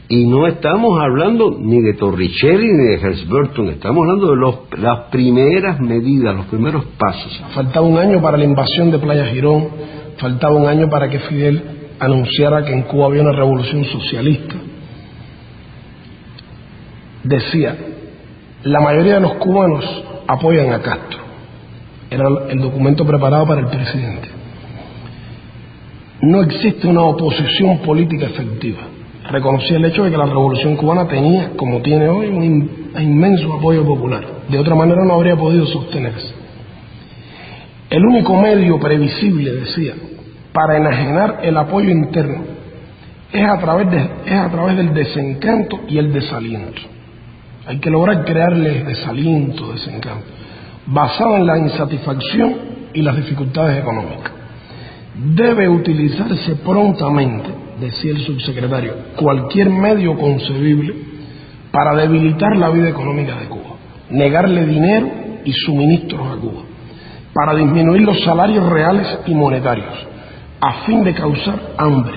y no estamos hablando ni de Torricelli ni de Helms-Burton, estamos hablando de las primeras medidas, los primeros pasos.
Faltaba un año para la invasión de Playa Girón, faltaba un año para que Fidel anunciara que en Cuba había una revolución socialista. Decía, la mayoría de los cubanos apoyan a Castro. Era el documento preparado para el presidente. No existe una oposición política efectiva. Reconocía el hecho de que la revolución cubana tenía, como tiene hoy, un inmenso apoyo popular. De otra manera no habría podido sostenerse. El único medio previsible, decía, para enajenar el apoyo interno es a través del desencanto y el desaliento. Hay que lograr crearle desaliento, desencanto, basado en la insatisfacción y las dificultades económicas. Debe utilizarse prontamente, decía el subsecretario, cualquier medio concebible para debilitar la vida económica de Cuba, negarle dinero y suministros a Cuba, para disminuir los salarios reales y monetarios, a fin de causar hambre,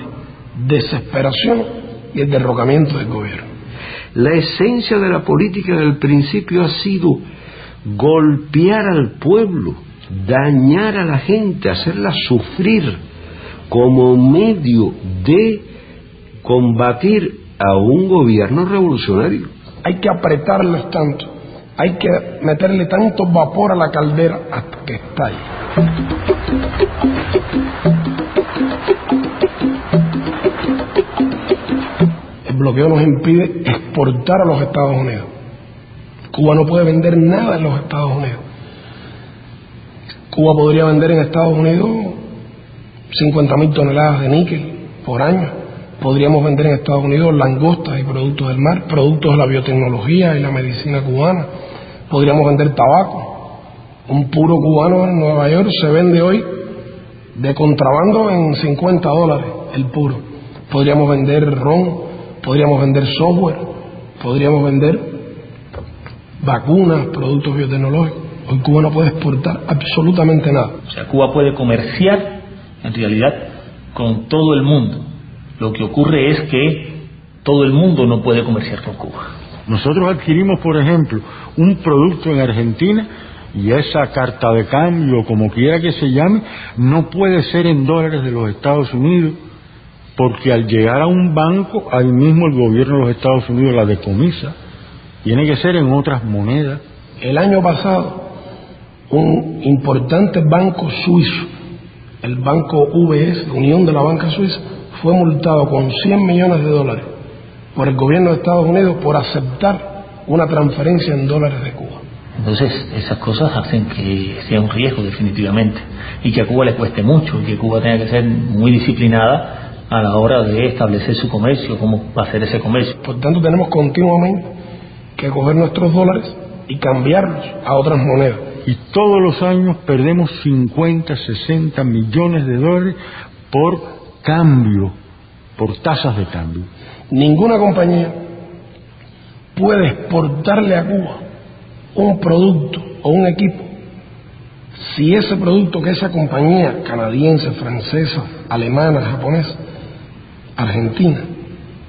desesperación y el derrocamiento del gobierno.
La esencia de la política del principio ha sido golpear al pueblo, dañar a la gente, hacerla sufrir, como medio de combatir a un gobierno revolucionario.
Hay que apretarles tanto, hay que meterle tanto vapor a la caldera hasta que estalle. El bloqueo nos impide exportar a los Estados Unidos. Cuba no puede vender nada en los Estados Unidos. Cuba podría vender en Estados Unidos 50.000 toneladas de níquel por año. Podríamos vender en Estados Unidos langostas y productos del mar, productos de la biotecnología y la medicina cubana. Podríamos vender tabaco. Un puro cubano en Nueva York se vende hoy de contrabando en $50 el puro. Podríamos vender ron, podríamos vender software, podríamos vender vacunas, productos biotecnológicos. Hoy Cuba no puede exportar absolutamente nada.
O sea, Cuba puede comerciar, en realidad, con todo el mundo. Lo que ocurre es que todo el mundo no puede comerciar con Cuba.
Nosotros adquirimos, por ejemplo, un producto en Argentina y esa carta de cambio, como quiera que se llame, no puede ser en dólares de los Estados Unidos, porque al llegar a un banco, ahí mismo el gobierno de los Estados Unidos la decomisa. Tiene que ser en otras monedas.
El año pasado, un importante banco suizo, el banco UBS, Unión de la Banca Suiza, fue multado con $100 millones por el gobierno de Estados Unidos por aceptar una transferencia en dólares de Cuba.
Entonces, esas cosas hacen que sea un riesgo definitivamente, y que a Cuba le cueste mucho, y que Cuba tenga que ser muy disciplinada a la hora de establecer su comercio, cómo va a ser ese comercio.
Por tanto, tenemos continuamente que coger nuestros dólares y cambiarlos a otras monedas.
Y todos los años perdemos 50, 60 millones de dólares por cambio, por tasas de cambio.
Ninguna compañía puede exportarle a Cuba un producto o un equipo si ese producto que esa compañía canadiense, francesa, alemana, japonesa, argentina,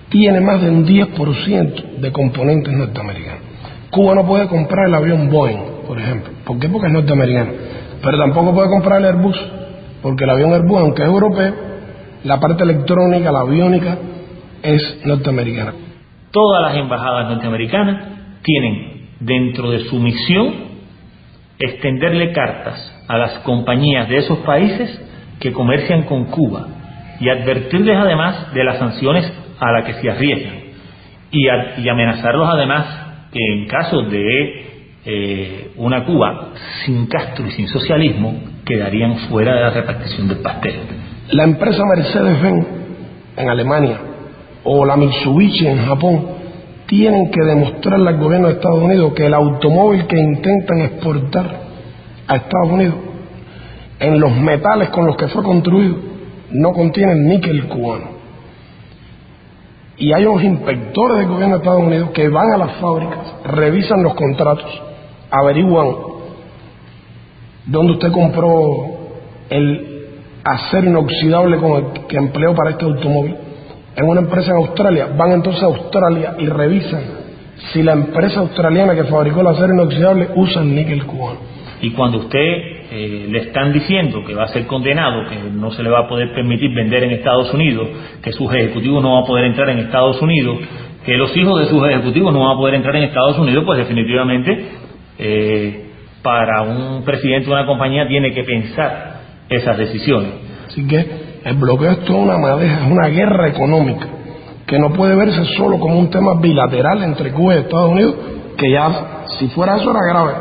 tiene más de un 10% de componentes norteamericanos. Cuba no puede comprar el avión Boeing, por ejemplo. ¿Por qué? Porque es norteamericano. Pero tampoco puede comprar el Airbus, porque el avión Airbus, aunque es europeo, la parte electrónica, la aviónica, es norteamericana.
Todas las embajadas norteamericanas tienen dentro de su misión extenderle cartas a las compañías de esos países que comercian con Cuba y advertirles además de las sanciones a las que se arriesgan y amenazarlos además que en caso de una Cuba sin Castro y sin socialismo quedarían fuera de la repartición del pastel.
La empresa Mercedes-Benz en Alemania o la Mitsubishi en Japón tienen que demostrarle al gobierno de Estados Unidos que el automóvil que intentan exportar a Estados Unidos en los metales con los que fue construido no contienen níquel cubano. Y hay unos inspectores del gobierno de Estados Unidos que van a las fábricas, revisan los contratos, averiguan dónde usted compró el acero inoxidable con el que empleó para este automóvil. En una empresa en Australia, van entonces a Australia y revisan si la empresa australiana que fabricó el acero inoxidable usa el níquel cubano.
Y cuando usted le están diciendo que va a ser condenado, que no se le va a poder permitir vender en Estados Unidos, que sus ejecutivos no van a poder entrar en Estados Unidos, que los hijos de sus ejecutivos no van a poder entrar en Estados Unidos, pues definitivamente para un presidente de una compañía tiene que pensar esas decisiones.
Así que el bloqueo es toda una madeja, es una guerra económica que no puede verse solo como un tema bilateral entre Cuba y Estados Unidos, que ya si fuera eso era grave,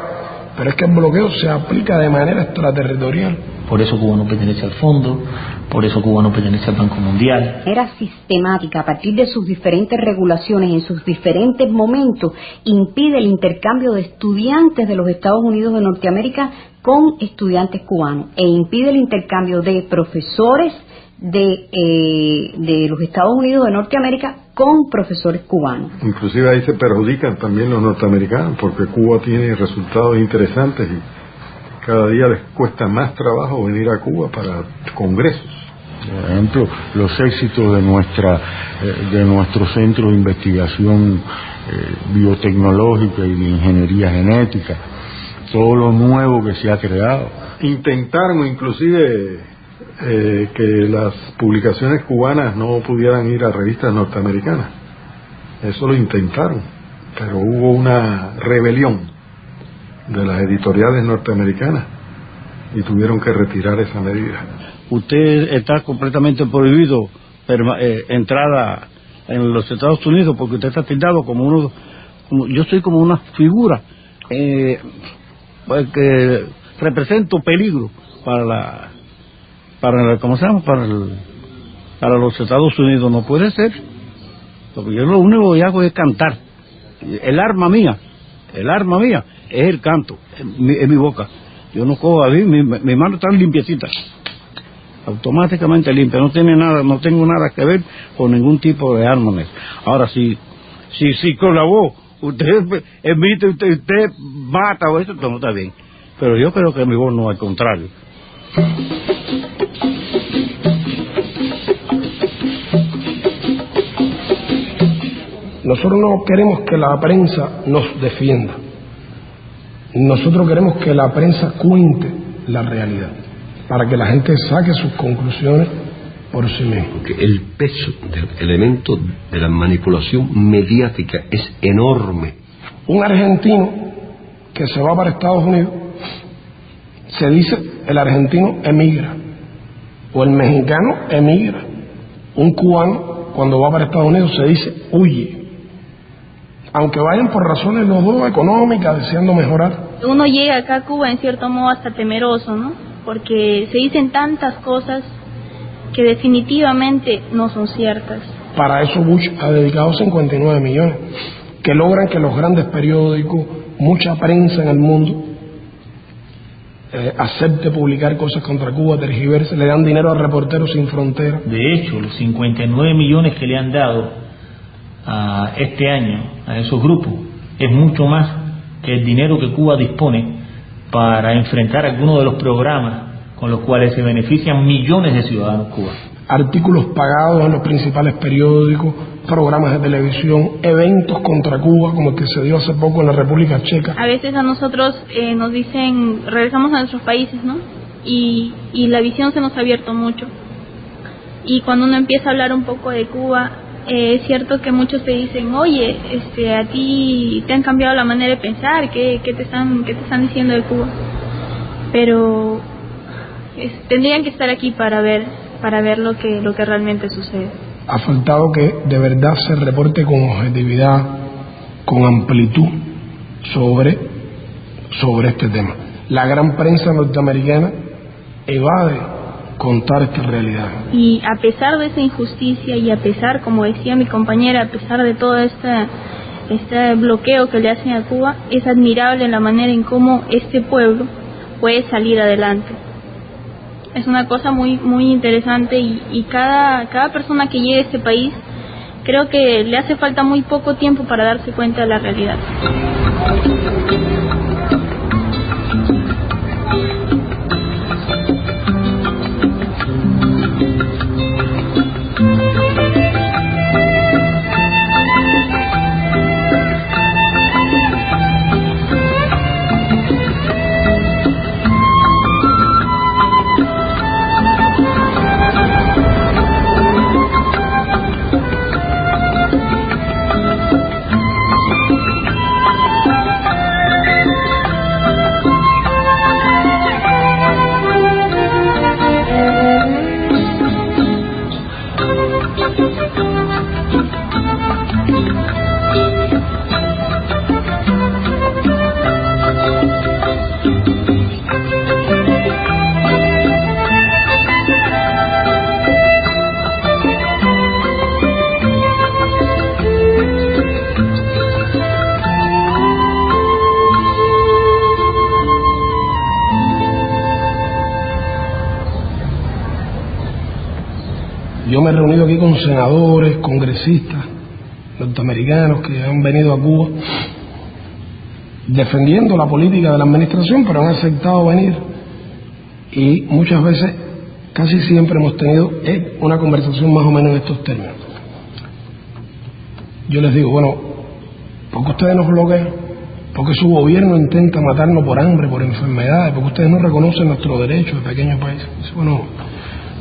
pero es que el bloqueo se aplica de manera extraterritorial.
Por eso Cuba no pertenece al fondo, por eso Cuba no pertenece al Banco Mundial.
De manera sistemática, a partir de sus diferentes regulaciones, en sus diferentes momentos, impide el intercambio de estudiantes de los Estados Unidos de Norteamérica con estudiantes cubanos, e impide el intercambio de profesores de los Estados Unidos de Norteamérica con profesores cubanos.
Inclusive ahí se perjudican también los norteamericanos, porque Cuba tiene resultados interesantes y cada día les cuesta más trabajo venir a Cuba para congresos.
Por ejemplo, los éxitos de nuestro centro de investigación biotecnológica y de ingeniería genética, todo lo nuevo que se ha creado.
Intentaron inclusive que las publicaciones cubanas no pudieran ir a revistas norteamericanas. Eso lo intentaron, pero hubo una rebelión de las editoriales norteamericanas y tuvieron que retirar esa medida.
Usted está completamente prohibido entrada en los Estados Unidos porque usted está tildado como yo soy como una figura que represento peligro para ¿cómo se llama? Para los Estados Unidos. No puede ser, porque yo lo único que hago es cantar. El arma mía es el canto en mi boca. Yo no cojo a mí, mi mano está limpiecita, automáticamente limpia, no tengo nada que ver con ningún tipo de arma. Ahora si con la voz usted emite, usted mata o eso, no está bien, pero yo creo que mi voz no, al contrario.
Nosotros no queremos que la prensa nos defienda. Nosotros queremos que la prensa cuente la realidad, para que la gente saque sus conclusiones por sí misma.
Porque el peso del elemento de la manipulación mediática es enorme.
Un argentino que se va para Estados Unidos, se dice el argentino emigra, o el mexicano emigra. Un cubano cuando va para Estados Unidos se dice huye, aunque vayan por razones los dos económicas, deseando mejorar.
Uno llega acá a Cuba en cierto modo hasta temeroso, ¿no? Porque se dicen tantas cosas que definitivamente no son ciertas.
Para eso Bush ha dedicado 59 millones, que logran que los grandes periódicos, mucha prensa en el mundo, acepte publicar cosas contra Cuba, tergiverse, le dan dinero a Reporteros Sin Fronteras.
De hecho, los 59 millones que le han dado a este año a esos grupos es mucho más que el dinero que Cuba dispone para enfrentar algunos de los programas con los cuales se benefician millones de ciudadanos cubanos.
Artículos pagados en los principales periódicos, programas de televisión, eventos contra Cuba como el que se dio hace poco en la República Checa.
A veces a nosotros nos dicen, regresamos a nuestros países, ¿no? Y la visión se nos ha abierto mucho. Y cuando uno empieza a hablar un poco de Cuba, es cierto que muchos te dicen, oye, a ti te han cambiado la manera de pensar, ¿qué te están diciendo de Cuba? Pero tendrían que estar aquí para ver lo que realmente sucede.
Ha faltado que de verdad se reporte con objetividad, con amplitud sobre este tema. La gran prensa norteamericana evade contar esta realidad.
Y a pesar de esa injusticia y a pesar, como decía mi compañera, a pesar de todo este bloqueo que le hacen a Cuba, es admirable la manera en cómo este pueblo puede salir adelante. Es una cosa muy muy interesante y cada persona que llegue a este país, creo que le hace falta muy poco tiempo para darse cuenta de la realidad.
Yo me he reunido aquí con senadores, congresistas norteamericanos que han venido a Cuba defendiendo la política de la administración, pero han aceptado venir y muchas veces, casi siempre hemos tenido una conversación más o menos en estos términos. Yo les digo, bueno, ¿por qué ustedes nos bloquean? porque su gobierno intenta matarnos por hambre, por enfermedades, porque ustedes no reconocen nuestros derechos de pequeño país. Bueno,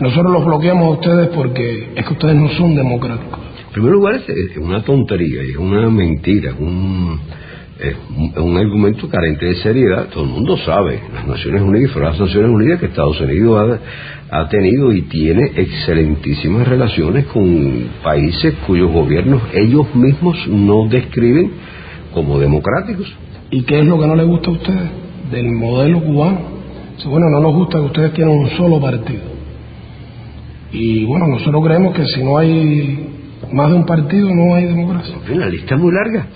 nosotros los bloqueamos a ustedes porque es que ustedes no son democráticos.
En primer lugar, es una tontería, es una mentira, es un argumento carente de seriedad. Todo el mundo sabe, las Naciones Unidas, fueron las Naciones Unidas, que Estados Unidos ha tenido y tiene excelentísimas relaciones con países cuyos gobiernos ellos mismos no describen como democráticos.
¿Y qué es lo que no les gusta a ustedes del modelo cubano? Bueno, no nos gusta que ustedes tienen un solo partido. Y bueno, nosotros creemos que si no hay más de un partido no hay democracia.
La lista es muy larga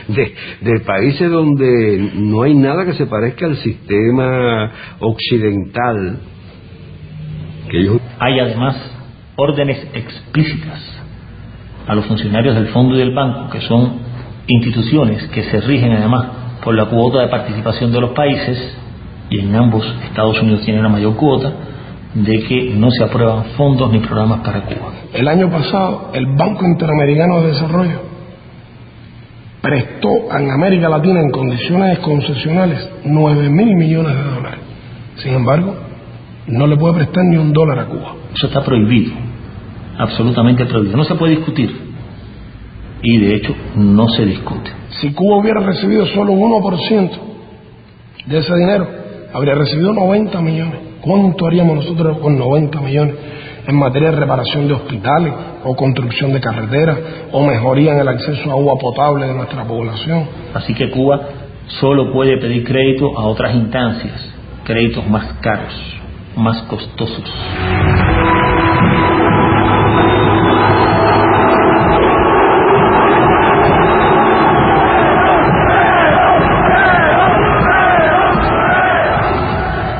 de países donde no hay nada que se parezca al sistema occidental que ellos...
Hay además órdenes explícitas a los funcionarios del Fondo y del Banco, que son instituciones que se rigen además por la cuota de participación de los países, y en ambos Estados Unidos tiene una mayor cuota, de que no se aprueban fondos ni programas para Cuba.
El año pasado el Banco Interamericano de Desarrollo prestó en América Latina en condiciones concesionales 9.000 millones de dólares. Sin embargo, no le puede prestar ni $1 a Cuba.
Eso está prohibido, absolutamente prohibido, no se puede discutir, y de hecho no se discute.
Si Cuba hubiera recibido solo un 1% de ese dinero, habría recibido 90 millones. ¿Cuánto haríamos nosotros con 90 millones en materia de reparación de hospitales, o construcción de carreteras, o mejoría en el acceso a agua potable de nuestra población?
Así que Cuba solo puede pedir crédito a otras instancias, créditos más caros, más costosos.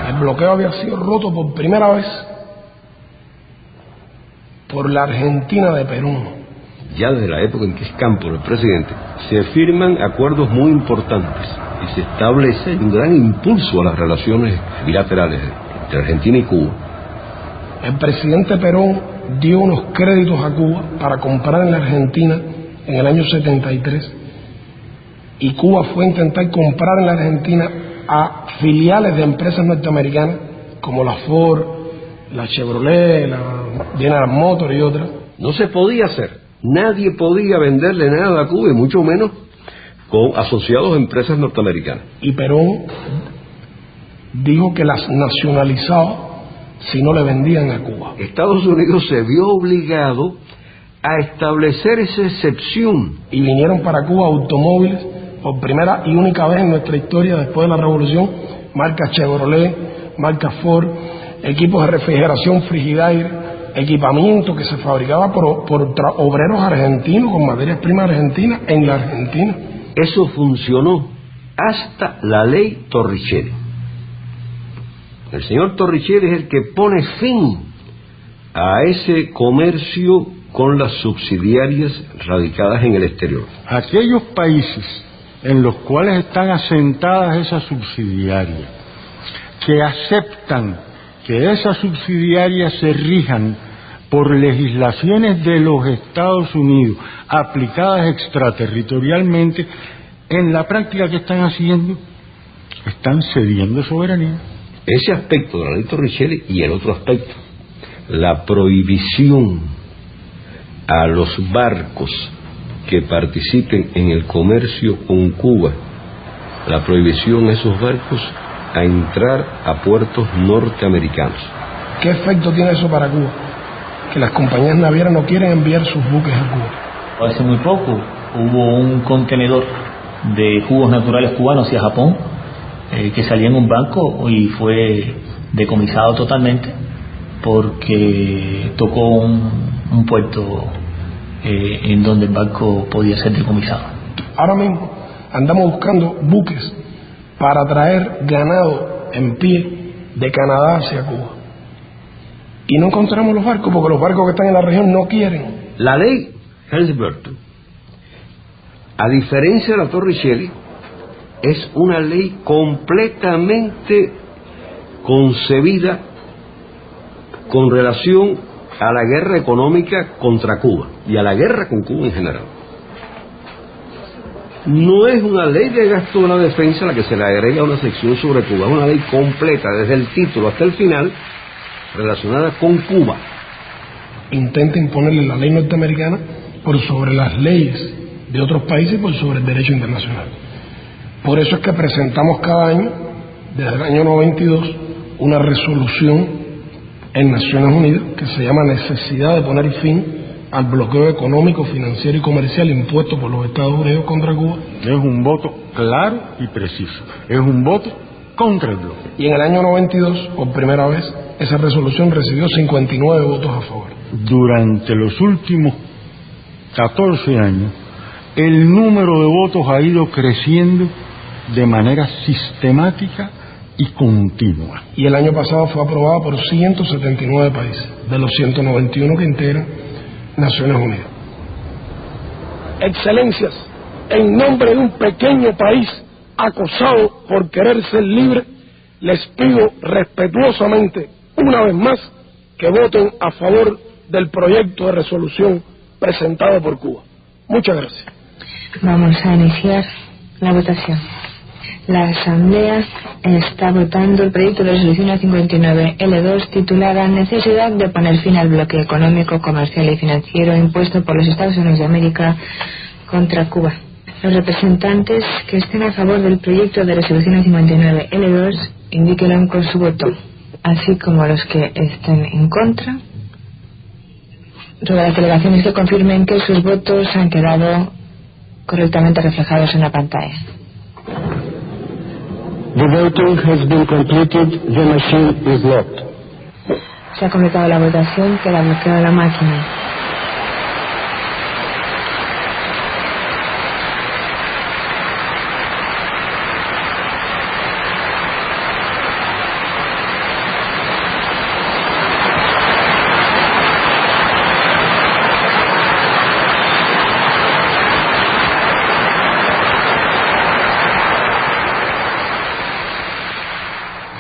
El bloqueo había sido roto por primera vez por la Argentina de Perón.
Ya desde la época en que es Cámpora el presidente, se firman acuerdos muy importantes y se establece un gran impulso a las relaciones bilaterales entre Argentina y Cuba.
El presidente Perón dio unos créditos a Cuba para comprar en la Argentina en el año 73, y Cuba fue a intentar comprar en la Argentina a filiales de empresas norteamericanas como la Ford, la Chevrolet, la General Motors y otras.
No se podía hacer. Nadie podía venderle nada a Cuba, y mucho menos con asociados a empresas norteamericanas.
Y Perón dijo que las nacionalizaba si no le vendían a Cuba.
Estados Unidos se vio obligado a establecer esa excepción.
Y vinieron para Cuba automóviles por primera y única vez en nuestra historia después de la Revolución, marca Chevrolet, marca Ford, equipos de refrigeración Frigidaire, equipamiento que se fabricaba por obreros argentinos con materias primas argentinas en la Argentina.
Eso funcionó hasta la ley Torricelli. El señor Torricelli es el que pone fin a ese comercio con las subsidiarias radicadas en el exterior.
Aquellos países en los cuales están asentadas esas subsidiarias, que aceptan que esas subsidiarias se rijan por legislaciones de los Estados Unidos aplicadas extraterritorialmente, en la práctica que están haciendo, están cediendo soberanía.
Ese aspecto de la ley Torricelli, y el otro aspecto, la prohibición a los barcos que participen en el comercio con Cuba, la prohibición a esos barcos a entrar a puertos norteamericanos.
¿Qué efecto tiene eso para Cuba? Que las compañías navieras no quieren enviar sus buques a Cuba.
Hace muy poco hubo un contenedor de jugos naturales cubanos hacia Japón que salía en un barco y fue decomisado totalmente porque tocó un puerto en donde el barco podía ser decomisado.
Ahora mismo andamos buscando buques para traer ganado en pie de Canadá hacia Cuba, y no encontramos los barcos porque los barcos que están en la región no quieren.
La ley Helms-Burton, a diferencia de la Torricelli, es una ley completamente concebida con relación a la guerra económica contra Cuba y a la guerra con Cuba en general. No es una ley de gasto de la defensa la que se le agrega una sección sobre Cuba, es una ley completa, desde el título hasta el final, relacionada con Cuba.
Intenta imponerle la ley norteamericana por sobre las leyes de otros países y por sobre el derecho internacional. Por eso es que presentamos cada año, desde el año 92, una resolución en Naciones Unidas que se llama Necesidad de poner fin al bloqueo económico, financiero y comercial impuesto por los Estados Unidos contra Cuba.
Es un voto claro y preciso. Es un voto contra el bloqueo.
Y en el año 92, por primera vez, esa resolución recibió 59 votos a favor.
Durante los últimos 14 años, el número de votos ha ido creciendo de manera sistemática y continua.
Y el año pasado fue aprobada por 179 países, de los 191 que integran Naciones Unidas.
Excelencias, en nombre de un pequeño país acosado por querer ser libre, les pido respetuosamente, una vez más, que voten a favor del proyecto de resolución presentado por Cuba. Muchas gracias.
Vamos a iniciar la votación. La Asamblea está votando el proyecto de resolución 59L2 titulada Necesidad de poner fin al bloqueo económico, comercial y financiero impuesto por los Estados Unidos de América contra Cuba. Los representantes que estén a favor del proyecto de resolución 59L2 indíquenlo con su voto, así como los que estén en contra. Ruego a las delegaciones que confirmen que sus votos han quedado correctamente reflejados en la pantalla.
The voting has been completed. The machine is locked.
Se ha completado la votación, queda bloqueada la máquina.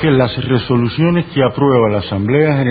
Que las resoluciones que aprueba la Asamblea General